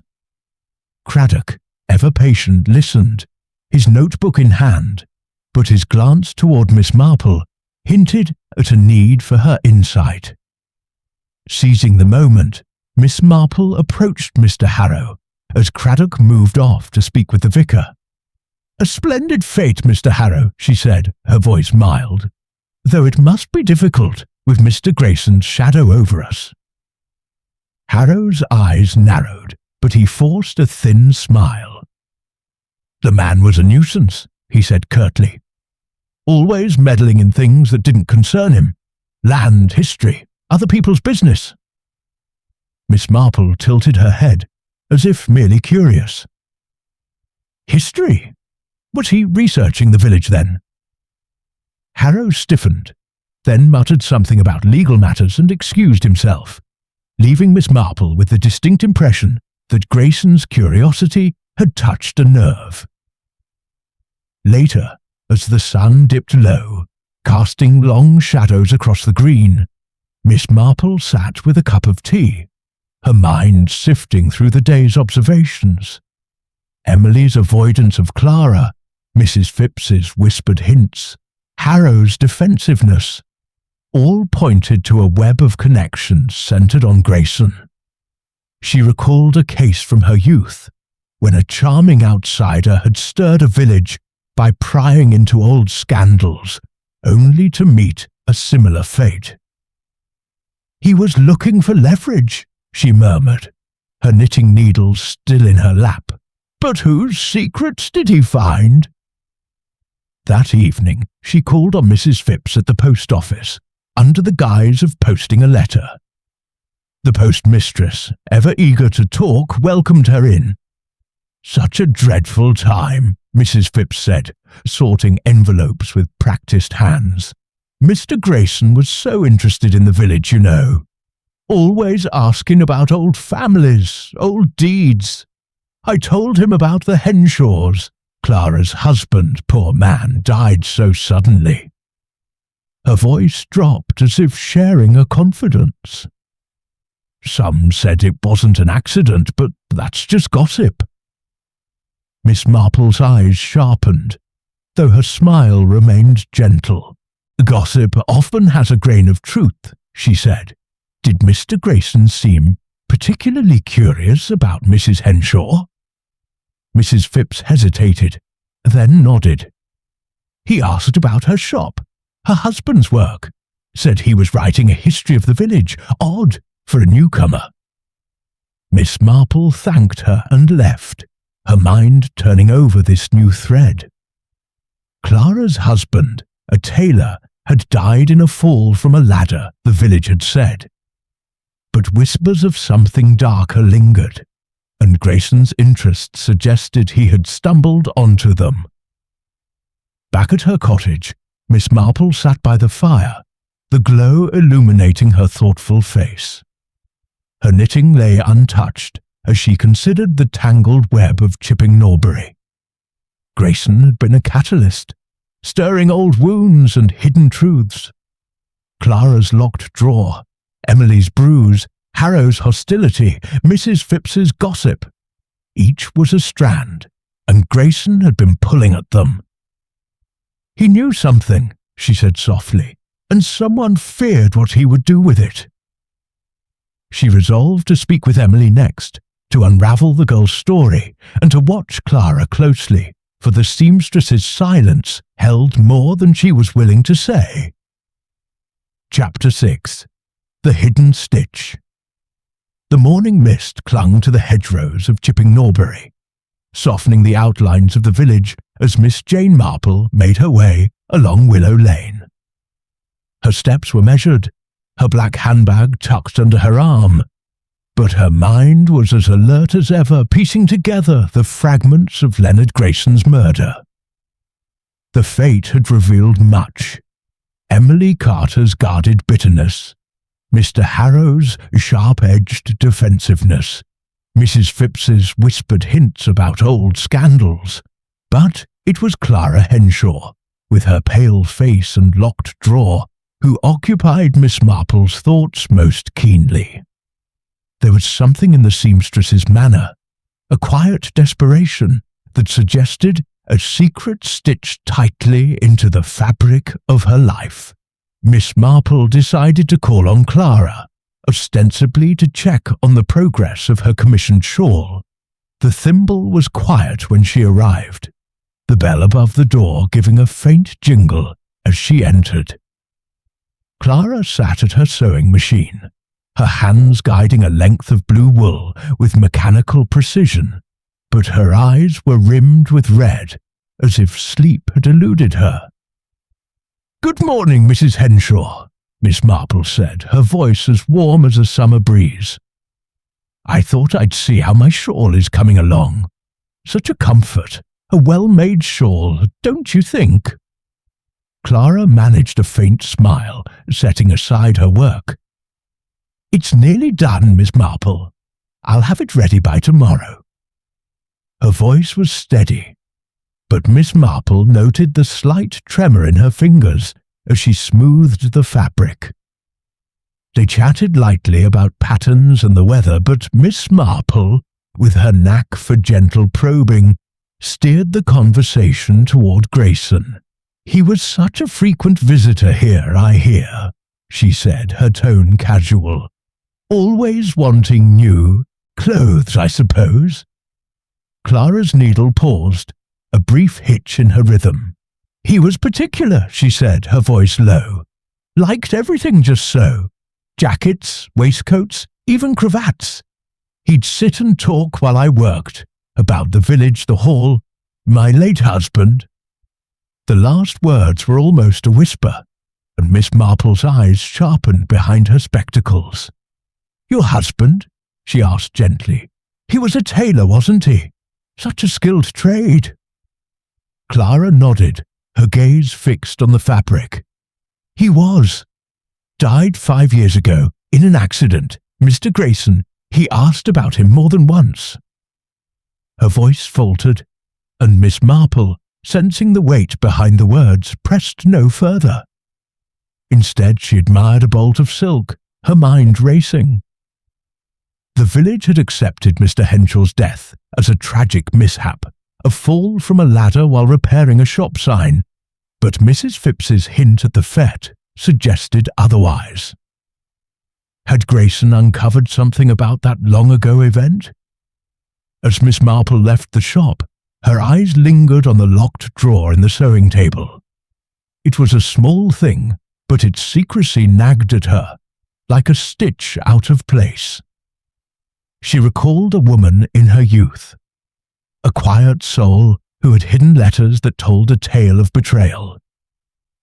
Craddock, ever patient, listened, his notebook in hand, but his glance toward Miss Marple hinted at a need for her insight. Seizing the moment, Miss Marple approached Mr. Harrow as Craddock moved off to speak with the vicar. "A splendid fate, Mr. Harrow," she said, her voice mild, "though it must be difficult with Mr. Grayson's shadow over us." Harrow's eyes narrowed, but he forced a thin smile. "The man was a nuisance," he said curtly. "Always meddling in things that didn't concern him. Land, history, other people's business." Miss Marple tilted her head, as if merely curious. "History? Was he researching the village then?" Harrow stiffened, then muttered something about legal matters and excused himself, leaving Miss Marple with the distinct impression that Grayson's curiosity had touched a nerve. Later, as the sun dipped low, casting long shadows across the green, Miss Marple sat with a cup of tea, her mind sifting through the day's observations. Emily's avoidance of Clara, Mrs. Phipps's whispered hints, Harrow's defensiveness, all pointed to a web of connections centered on Grayson. She recalled a case from her youth, when a charming outsider had stirred a village by prying into old scandals, only to meet a similar fate. "He was looking for leverage," she murmured, her knitting needles still in her lap. "But whose secrets did he find?" That evening, she called on Mrs. Phipps at the post office, under the guise of posting a letter. The postmistress, ever eager to talk, welcomed her in. "Such a dreadful time," Mrs. Phipps said, sorting envelopes with practiced hands. "Mr. Grayson was so interested in the village, you know. Always asking about old families, old deeds. I told him about the Henshaws. Clara's husband, poor man, died so suddenly." Her voice dropped as if sharing a confidence. "Some said it wasn't an accident, but that's just gossip." Miss Marple's eyes sharpened, though her smile remained gentle. "Gossip often has a grain of truth," she said. "Did Mr. Grayson seem particularly curious about Mrs. Henshaw?" Mrs. Phipps hesitated, then nodded. "He asked about her shop, her husband's work, said he was writing a history of the village, odd for a newcomer." Miss Marple thanked her and left, her mind turning over this new thread. Clara's husband, a tailor, had died in a fall from a ladder, the village had said. But whispers of something darker lingered, and Grayson's interest suggested he had stumbled onto them. Back at her cottage, Miss Marple sat by the fire, the glow illuminating her thoughtful face. Her knitting lay untouched as she considered the tangled web of Chipping Norbury. Grayson had been a catalyst, stirring old wounds and hidden truths. Clara's locked drawer, Emily's bruise, Harrow's hostility, Mrs. Phipps's gossip. Each was a strand, and Grayson had been pulling at them. "He knew something," she said softly, "and someone feared what he would do with it." She resolved to speak with Emily next, to unravel the girl's story, and to watch Clara closely, for the seamstress's silence held more than she was willing to say. Chapter 6. The Hidden Stitch. The morning mist clung to the hedgerows of Chipping Norbury. softening the outlines of the village as Miss Jane Marple made her way along Willow Lane. Her steps were measured, her black handbag tucked under her arm, but her mind was as alert as ever, piecing together the fragments of Leonard Grayson's murder. The fate had revealed much. Emily Carter's guarded bitterness, Mr. Harrow's sharp-edged defensiveness, Mrs. Phipps's whispered hints about old scandals. But it was Clara Henshaw, with her pale face and locked drawer, who occupied Miss Marple's thoughts most keenly. There was something in the seamstress's manner, a quiet desperation that suggested a secret stitched tightly into the fabric of her life. Miss Marple decided to call on Clara, ostensibly to check on the progress of her commissioned shawl. The thimble was quiet when she arrived, the bell above the door giving a faint jingle as she entered. Clara sat at her sewing machine, her hands guiding a length of blue wool with mechanical precision, but her eyes were rimmed with red, as if sleep had eluded her. "Good morning, Mrs. Henshaw," Miss Marple said, her voice as warm as a summer breeze. "I thought I'd see how my shawl is coming along. Such a comfort, a well-made shawl, don't you think?" Clara managed a faint smile, setting aside her work. "It's nearly done, Miss Marple. I'll have it ready by tomorrow." Her voice was steady, but Miss Marple noted the slight tremor in her fingers as she smoothed the fabric. They chatted lightly about patterns and the weather, but Miss Marple, with her knack for gentle probing, steered the conversation toward Grayson. "He was such a frequent visitor here, I hear," she said, her tone casual. "Always wanting new clothes, I suppose?" Clara's needle paused, a brief hitch in her rhythm. "He was particular," she said, her voice low. "Liked everything just so. Jackets, waistcoats, even cravats. He'd sit and talk while I worked, about the village, the hall, my late husband." The last words were almost a whisper, and Miss Marple's eyes sharpened behind her spectacles. "Your husband?" she asked gently. "He was a tailor, wasn't he? Such a skilled trade." Clara nodded, her gaze fixed on the fabric. "He was. Died 5 years ago, in an accident. Mr. Grayson, he asked about him more than once." Her voice faltered, and Miss Marple, sensing the weight behind the words, pressed no further. Instead, she admired a bolt of silk, her mind racing. The village had accepted Mr. Henshaw's death as a tragic mishap, a fall from a ladder while repairing a shop sign, but Mrs. Phipps's hint at the fete suggested otherwise. Had Grayson uncovered something about that long-ago event? As Miss Marple left the shop, her eyes lingered on the locked drawer in the sewing table. It was a small thing, but its secrecy nagged at her, like a stitch out of place. She recalled a woman in her youth, a quiet soul who had hidden letters that told a tale of betrayal.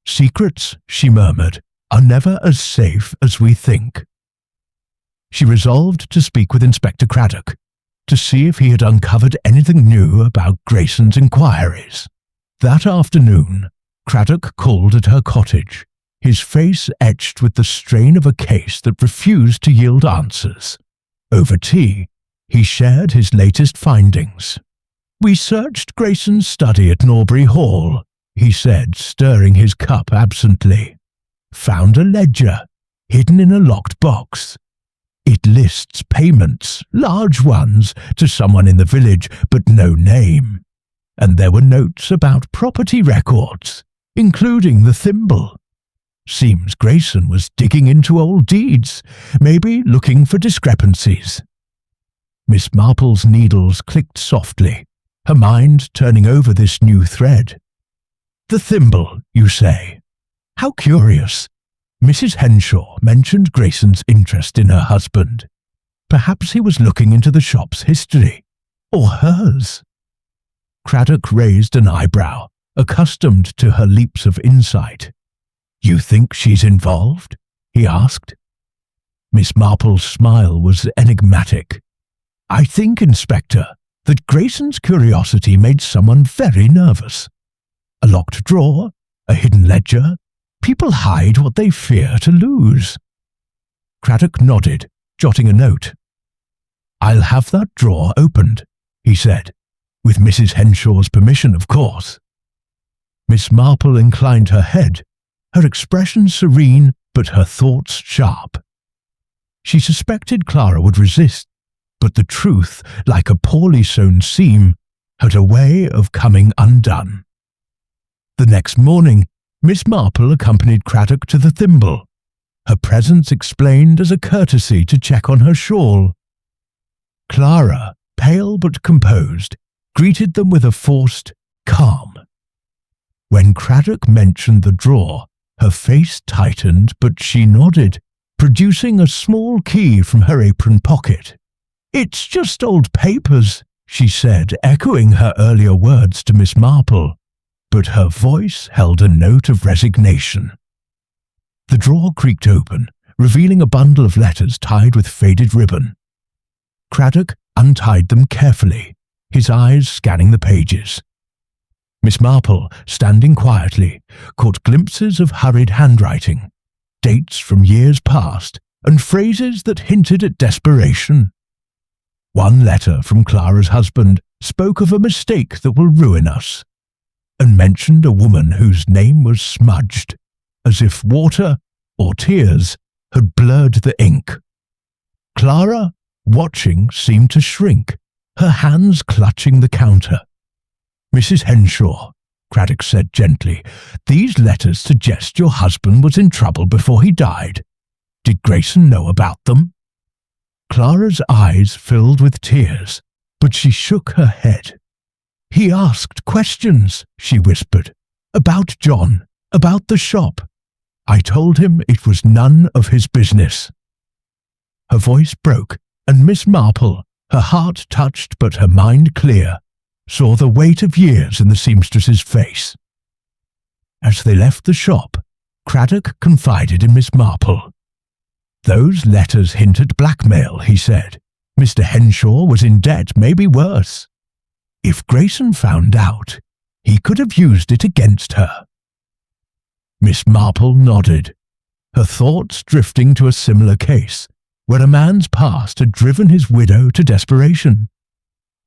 "Secrets," she murmured, "are never as safe as we think." She resolved to speak with Inspector Craddock, to see if he had uncovered anything new about Grayson's inquiries. That afternoon, Craddock called at her cottage, his face etched with the strain of a case that refused to yield answers. Over tea, he shared his latest findings. "We searched Grayson's study at Norbury Hall," he said, stirring his cup absently. "Found a ledger, hidden in a locked box. It lists payments, large ones, to someone in the village, but no name. And there were notes about property records, including the thimble. Seems Grayson was digging into old deeds, maybe looking for discrepancies." Miss Marple's needles clicked softly, her mind turning over this new thread. "The thimble, you say? How curious. Mrs. Henshaw mentioned Grayson's interest in her husband. Perhaps he was looking into the shop's history, or hers. Craddock raised an eyebrow, accustomed to her leaps of insight. "You think she's involved?" he asked. Miss Marple's smile was enigmatic. "I think, Inspector, that Grayson's curiosity made someone very nervous. A locked drawer, a hidden ledger. People hide what they fear to lose." Craddock nodded, jotting a note. "I'll have that drawer opened," he said, "with Mrs. Henshaw's permission, of course." Miss Marple inclined her head, her expression serene but her thoughts sharp. She suspected Clara would resist, but the truth, like a poorly sewn seam, had a way of coming undone. The next morning, Miss Marple accompanied Craddock to the thimble, her presence explained as a courtesy to check on her shawl. Clara, pale but composed, greeted them with a forced calm. When Craddock mentioned the drawer, her face tightened, but she nodded, producing a small key from her apron pocket. "It's just old papers," she said, echoing her earlier words to Miss Marple, but her voice held a note of resignation. The drawer creaked open, revealing a bundle of letters tied with faded ribbon. Craddock untied them carefully, his eyes scanning the pages. Miss Marple, standing quietly, caught glimpses of hurried handwriting, dates from years past, and phrases that hinted at desperation. One letter from Clara's husband spoke of a mistake that will ruin us, and mentioned a woman whose name was smudged, as if water or tears had blurred the ink. Clara, watching, seemed to shrink, her hands clutching the counter. "Mrs. Henshaw," Craddock said gently, "these letters suggest your husband was in trouble before he died. Did Grayson know about them?" Clara's eyes filled with tears, but she shook her head. "He asked questions," she whispered, "about John, about the shop. I told him it was none of his business." Her voice broke, and Miss Marple, her heart touched but her mind clear, saw the weight of years in the seamstress's face. As they left the shop, Craddock confided in Miss Marple. "Those letters hint at blackmail," he said. "Mr. Henshaw was in debt, maybe worse. If Grayson found out, he could have used it against her." Miss Marple nodded, her thoughts drifting to a similar case, where a man's past had driven his widow to desperation.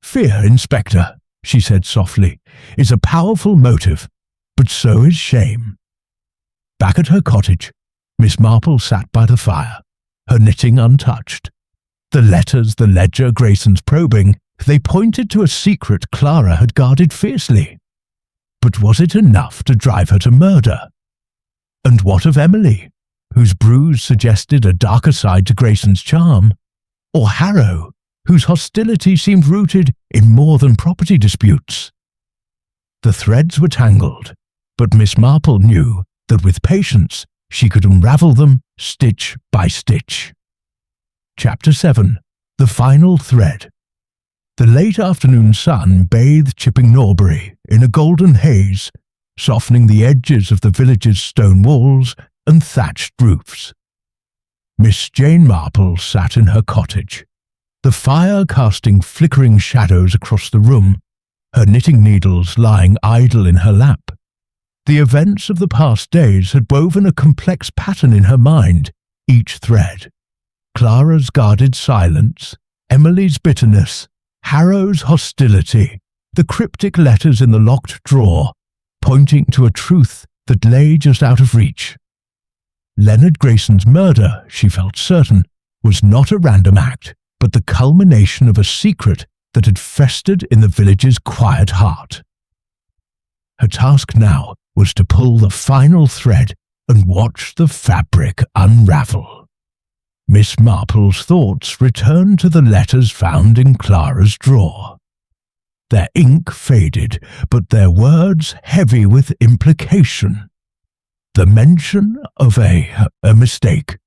"Fear, Inspector," she said softly, "is a powerful motive, but so is shame." Back at her cottage, Miss Marple sat by the fire, her knitting untouched. The letters, the ledger, Grayson's probing, they pointed to a secret Clara had guarded fiercely. But was it enough to drive her to murder? And what of Emily, whose bruise suggested a darker side to Grayson's charm? Or Harrow, whose hostility seemed rooted in more than property disputes? The threads were tangled, but Miss Marple knew that with patience she could unravel them stitch by stitch. Chapter 7. The Final Thread. The late afternoon sun bathed Chipping Norbury in a golden haze, softening the edges of the village's stone walls and thatched roofs. Miss Jane Marple sat in her cottage, the fire casting flickering shadows across the room, her knitting needles lying idle in her lap. The events of the past days had woven a complex pattern in her mind, each thread. Clara's guarded silence, Emily's bitterness, Harrow's hostility, the cryptic letters in the locked drawer, pointing to a truth that lay just out of reach. Leonard Grayson's murder, she felt certain, was not a random act, but the culmination of a secret that had festered in the village's quiet heart. Her task now was to pull the final thread and watch the fabric unravel. Miss Marple's thoughts returned to the letters found in Clara's drawer. Their ink faded, but their words heavy with implication. The mention of a mistake,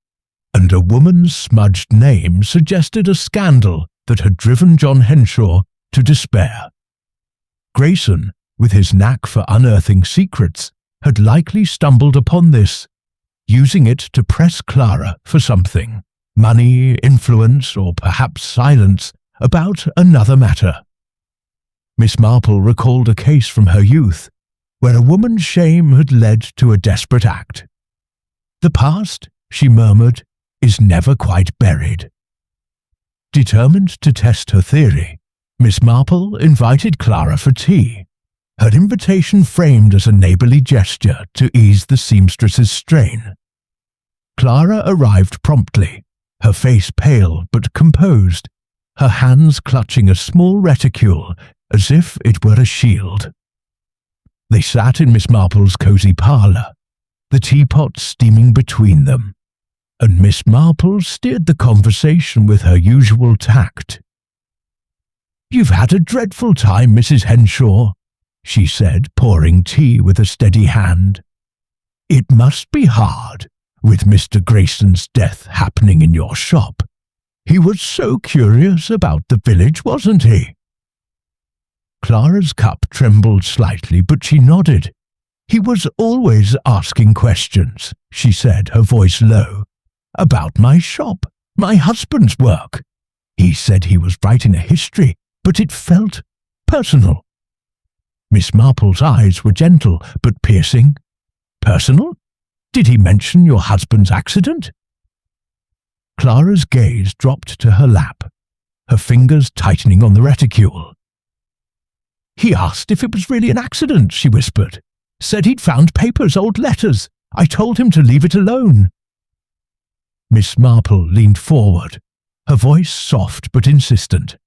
and a woman's smudged name suggested a scandal that had driven John Henshaw to despair. Grayson, with his knack for unearthing secrets, had likely stumbled upon this, using it to press Clara for something, money, influence, or perhaps silence, about another matter. Miss Marple recalled a case from her youth, where a woman's shame had led to a desperate act. The past, she murmured, is never quite buried. Determined to test her theory, Miss Marple invited Clara for tea, her invitation framed as a neighbourly gesture to ease the seamstress's strain. Clara arrived promptly, her face pale but composed, her hands clutching a small reticule as if it were a shield. They sat in Miss Marple's cosy parlour, the teapot steaming between them, and Miss Marple steered the conversation with her usual tact. "You've had a dreadful time, Mrs. Henshaw," she said, pouring tea with a steady hand. "It must be hard, with Mr. Grayson's death happening in your shop. He was so curious about the village, wasn't he?" Clara's cup trembled slightly, but she nodded. "He was always asking questions," she said, her voice low, "about my shop, my husband's work. He said he was writing a history, but it felt personal." Miss Marple's eyes were gentle but piercing. "Personal? Did he mention your husband's accident?" Clara's gaze dropped to her lap, her fingers tightening on the reticule. "He asked if it was really an accident," she whispered. "Said he'd found papers, old letters. I told him to leave it alone." Miss Marple leaned forward, her voice soft but insistent.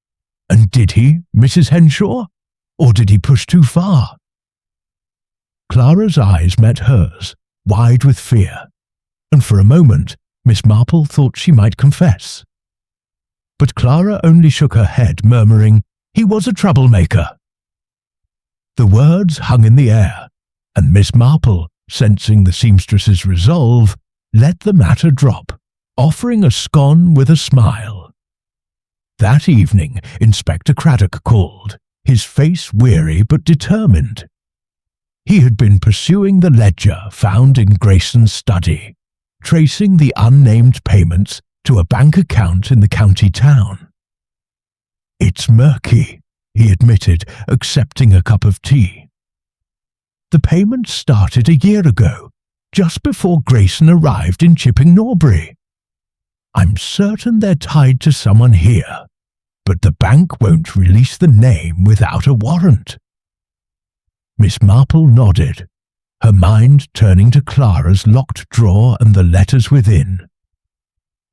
"And did he, Mrs. Henshaw? Or did he push too far?" Clara's eyes met hers, wide with fear, and for a moment Miss Marple thought she might confess. But Clara only shook her head, murmuring, "He was a troublemaker." The words hung in the air, and Miss Marple, sensing the seamstress's resolve, let the matter drop, offering a scone with a smile. That evening Inspector Craddock called, his face weary but determined. He had been pursuing the ledger found in Grayson's study, tracing the unnamed payments to a bank account in the county town. "It's murky," he admitted, accepting a cup of tea. "The payments started a year ago, just before Grayson arrived in Chipping Norbury. I'm certain they're tied to someone here, but the bank won't release the name without a warrant." Miss Marple nodded, her mind turning to Clara's locked drawer and the letters within.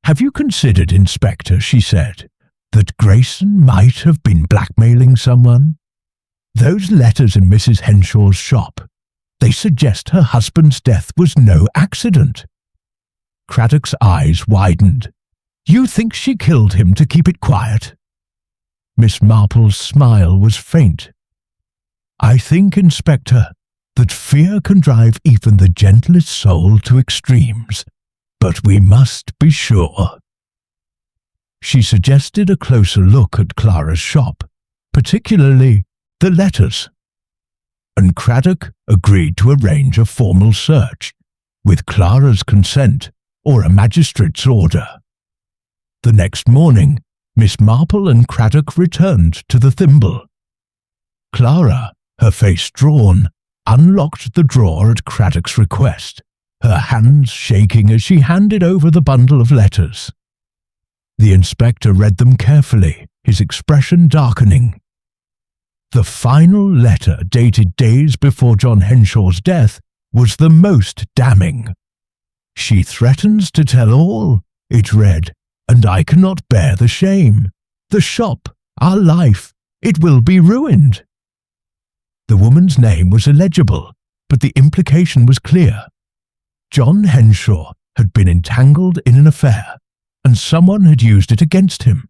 "Have you considered, Inspector," she said, "that Grayson might have been blackmailing someone? Those letters in Mrs. Henshaw's shop, they suggest her husband's death was no accident." Craddock's eyes widened. "You think she killed him to keep it quiet?" Miss Marple's smile was faint. "I think, Inspector, that fear can drive even the gentlest soul to extremes, but we must be sure." She suggested a closer look at Clara's shop, particularly the letters, and Craddock agreed to arrange a formal search, with Clara's consent or a magistrate's order. The next morning, Miss Marple and Craddock returned to the thimble. Clara, her face drawn, unlocked the drawer at Craddock's request, her hands shaking as she handed over the bundle of letters. The inspector read them carefully, his expression darkening. The final letter, dated days before John Henshaw's death, was the most damning. "She threatens to tell all," it read, "and I cannot bear the shame. The shop, our life, it will be ruined." The woman's name was illegible, but the implication was clear. John Henshaw had been entangled in an affair, and someone had used it against him.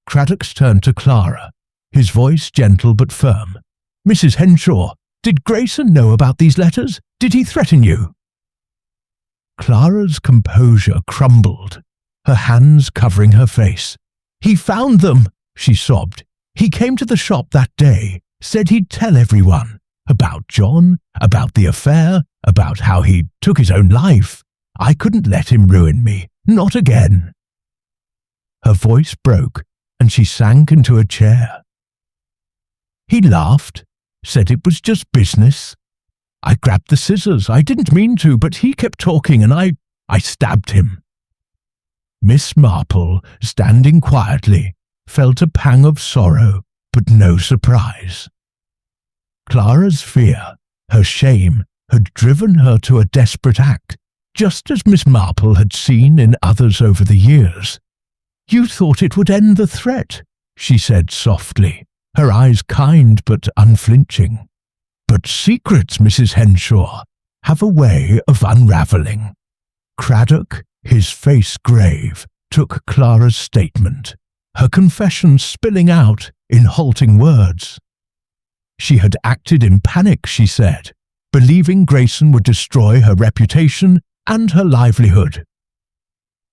Craddock turned to Clara, his voice gentle but firm. "Mrs. Henshaw, did Grayson know about these letters? Did he threaten you?" Clara's composure crumbled, her hands covering her face. "He found them," she sobbed. "He came to the shop that day, said he'd tell everyone about John, about the affair, about how he took his own life. I couldn't let him ruin me, not again." Her voice broke, and she sank into a chair. He laughed, said it was just business. I grabbed the scissors. I didn't mean to, but he kept talking, and I stabbed him. Miss Marple, standing quietly, felt a pang of sorrow, but no surprise. Clara's fear, her shame, had driven her to a desperate act, just as Miss Marple had seen in others over the years. "You thought it would end the threat," she said softly, her eyes kind but unflinching. "But secrets, Mrs. Henshaw, have a way of unravelling." Craddock, his face grave, took Clara's statement, her confession spilling out in halting words. She had acted in panic, she said, believing Grayson would destroy her reputation and her livelihood.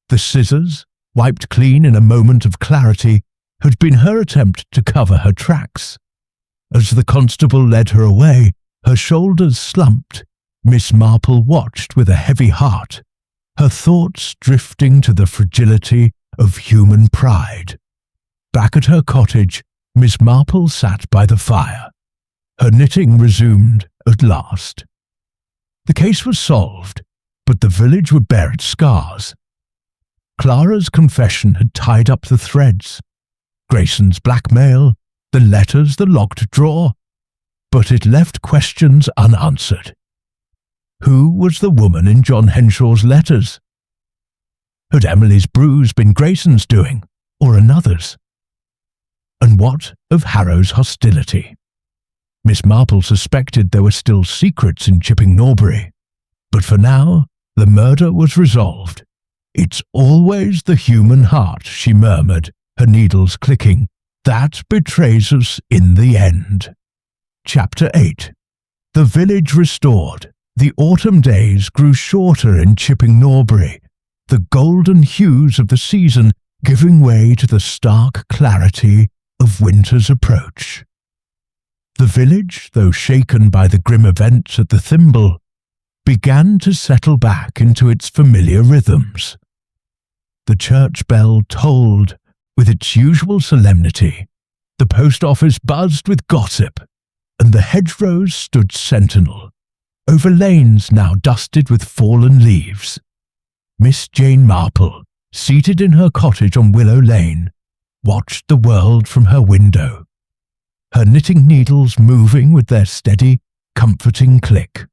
The scissors, wiped clean in a moment of clarity, had been her attempt to cover her tracks. As the constable led her away, her shoulders slumped. Miss Marple watched with a heavy heart, her thoughts drifting to the fragility of human pride. Back at her cottage, Miss Marple sat by the fire. Her knitting resumed at last. The case was solved, but the village would bear its scars. Clara's confession had tied up the threads. Grayson's blackmail, the letters, the locked drawer. But it left questions unanswered. Who was the woman in John Henshaw's letters? Had Emily's bruise been Grayson's doing, or another's? And what of Harrow's hostility? Miss Marple suspected there were still secrets in Chipping Norbury, but for now the murder was resolved. "It's always the human heart," she murmured, her needles clicking, "that betrays us in the end." Chapter 8. The village restored. The autumn days grew shorter in Chipping Norbury, the golden hues of the season giving way to the stark clarity of winter's approach. The village, though shaken by the grim events at the Thimble, began to settle back into its familiar rhythms. The church bell tolled with its usual solemnity, the post office buzzed with gossip, and the hedgerows stood sentinel over lanes now dusted with fallen leaves. Miss Jane Marple, seated in her cottage on Willow Lane, watched the world from her window, her knitting needles moving with their steady, comforting click.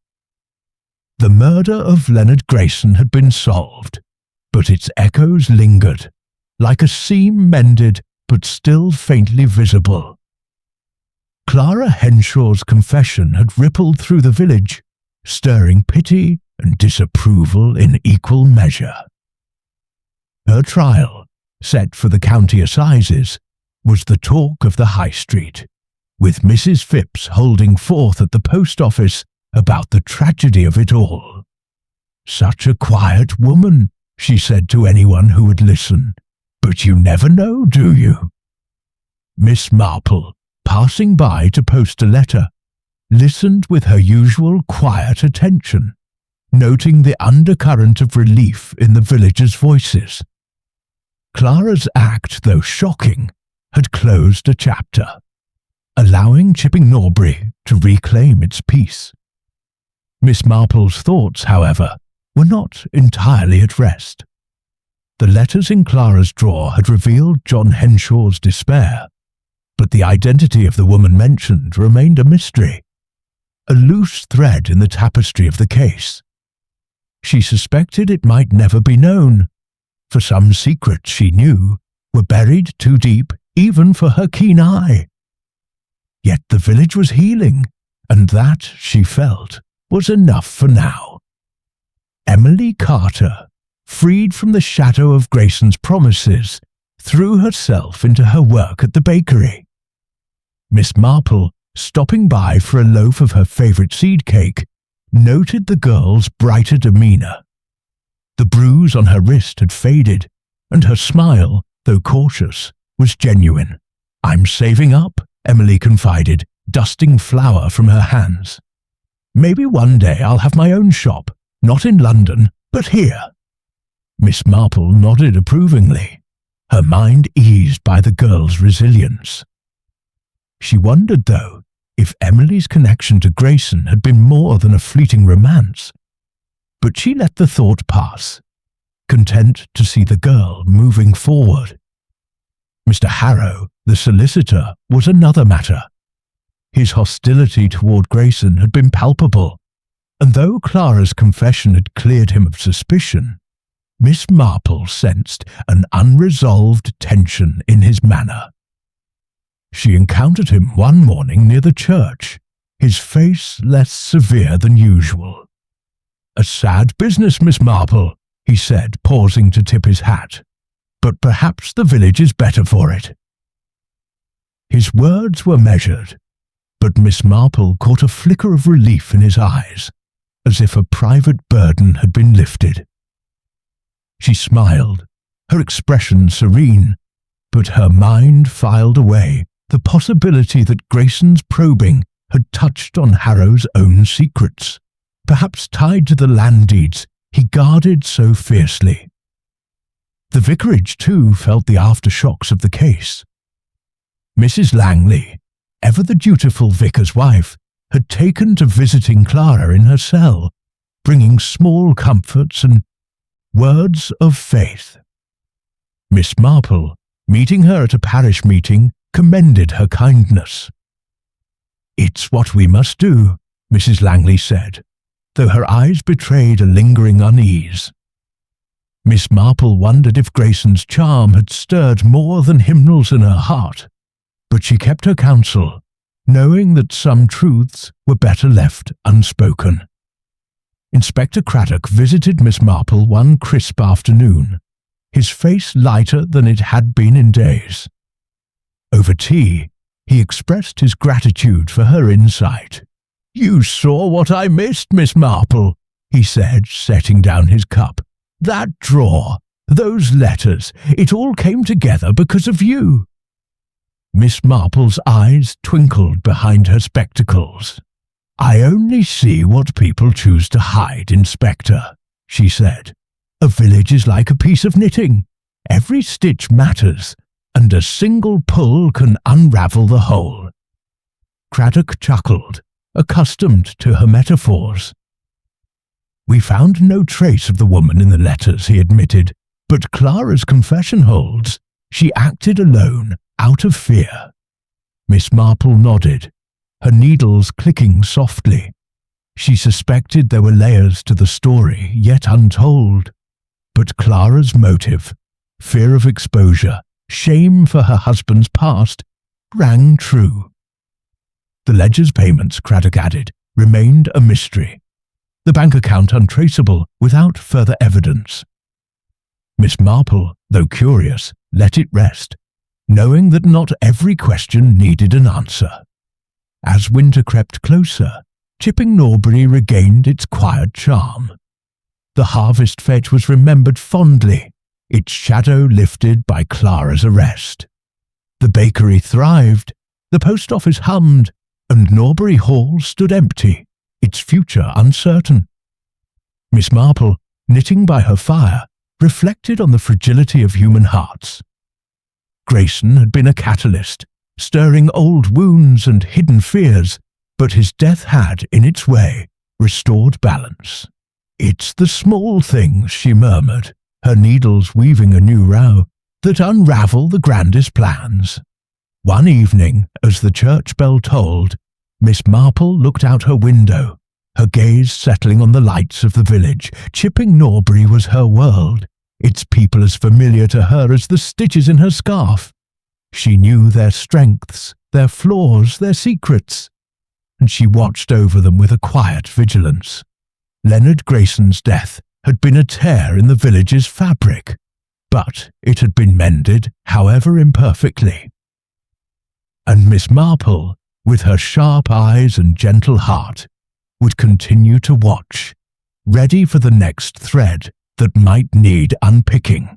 The murder of Leonard Grayson had been solved, but its echoes lingered, like a seam mended but still faintly visible. Clara Henshaw's confession had rippled through the village, stirring pity and disapproval in equal measure. Her trial, set for the county assizes, was the talk of the High Street, with Mrs. Phipps holding forth at the post office about the tragedy of it all. "Such a quiet woman," she said to anyone who would listen, "but you never know, do you?" Miss Marple, passing by to post a letter, listened with her usual quiet attention, noting the undercurrent of relief in the villagers' voices. Clara's act, though shocking, had closed a chapter, allowing Chipping Norbury to reclaim its peace. Miss Marple's thoughts, however, were not entirely at rest. The letters in Clara's drawer had revealed John Henshaw's despair, but the identity of the woman mentioned remained a mystery, a loose thread in the tapestry of the case. She suspected it might never be known, for some secrets she knew were buried too deep even for her keen eye. Yet the village was healing, and that, she felt, was enough for now. Emily Carter, freed from the shadow of Grayson's promises, threw herself into her work at the bakery. Miss Marple, stopping by for a loaf of her favourite seed cake, noted the girl's brighter demeanour. The bruise on her wrist had faded, and her smile, though cautious, was genuine. "I'm saving up," Emily confided, dusting flour from her hands. "Maybe one day I'll have my own shop, not in London, but here." Miss Marple nodded approvingly, her mind eased by the girl's resilience. She wondered, though, if Emily's connection to Grayson had been more than a fleeting romance. But she let the thought pass, content to see the girl moving forward. Mr. Harrow, the solicitor, was another matter. His hostility toward Grayson had been palpable, and though Clara's confession had cleared him of suspicion, Miss Marple sensed an unresolved tension in his manner. She encountered him one morning near the church, his face less severe than usual. "A sad business, Miss Marple," he said, pausing to tip his hat, "but perhaps the village is better for it." His words were measured, but Miss Marple caught a flicker of relief in his eyes, as if a private burden had been lifted. She smiled, her expression serene, but her mind filed away the possibility that Grayson's probing had touched on Harrow's own secrets, perhaps tied to the land deeds he guarded so fiercely. The vicarage, too, felt the aftershocks of the case. Mrs. Langley, ever the dutiful vicar's wife, had taken to visiting Clara in her cell, bringing small comforts and words of faith. Miss Marple, meeting her at a parish meeting, commended her kindness. "It's what we must do," Mrs. Langley said, though her eyes betrayed a lingering unease. Miss Marple wondered if Grayson's charm had stirred more than hymnals in her heart, but she kept her counsel, knowing that some truths were better left unspoken. Inspector Craddock visited Miss Marple one crisp afternoon, his face lighter than it had been in days. Over tea, he expressed his gratitude for her insight. "You saw what I missed, Miss Marple," he said, setting down his cup. "That drawer, those letters, it all came together because of you." Miss Marple's eyes twinkled behind her spectacles. "I only see what people choose to hide, Inspector," she said. "A village is like a piece of knitting. Every stitch matters, and a single pull can unravel the whole." Craddock chuckled, accustomed to her metaphors. "We found no trace of the woman in the letters," he admitted, "but Clara's confession holds. She acted alone, out of fear." Miss Marple nodded, her needles clicking softly. She suspected there were layers to the story yet untold, but Clara's motive, fear of exposure, shame for her husband's past, rang true. The ledger's payments, Craddock added, remained a mystery, the bank account untraceable without further evidence. Miss Marple, though curious, let it rest, knowing that not every question needed an answer. As winter crept closer, Chipping Norbury regained its quiet charm. The harvest fete was remembered fondly, its shadow lifted by Clara's arrest. The bakery thrived, the post office hummed, and Norbury Hall stood empty, its future uncertain. Miss Marple, knitting by her fire, reflected on the fragility of human hearts. Grayson had been a catalyst, stirring old wounds and hidden fears, but his death had, in its way, restored balance. "It's the small things," she murmured, her needles weaving a new row, "that unravel the grandest plans." One evening, as the church bell tolled, Miss Marple looked out her window, her gaze settling on the lights of the village. Chipping Norbury was her world, its people as familiar to her as the stitches in her scarf. She knew their strengths, their flaws, their secrets, and she watched over them with a quiet vigilance. Leonard Grayson's death had been a tear in the village's fabric, but it had been mended, however imperfectly. And Miss Marple, with her sharp eyes and gentle heart, would continue to watch, ready for the next thread that might need unpicking.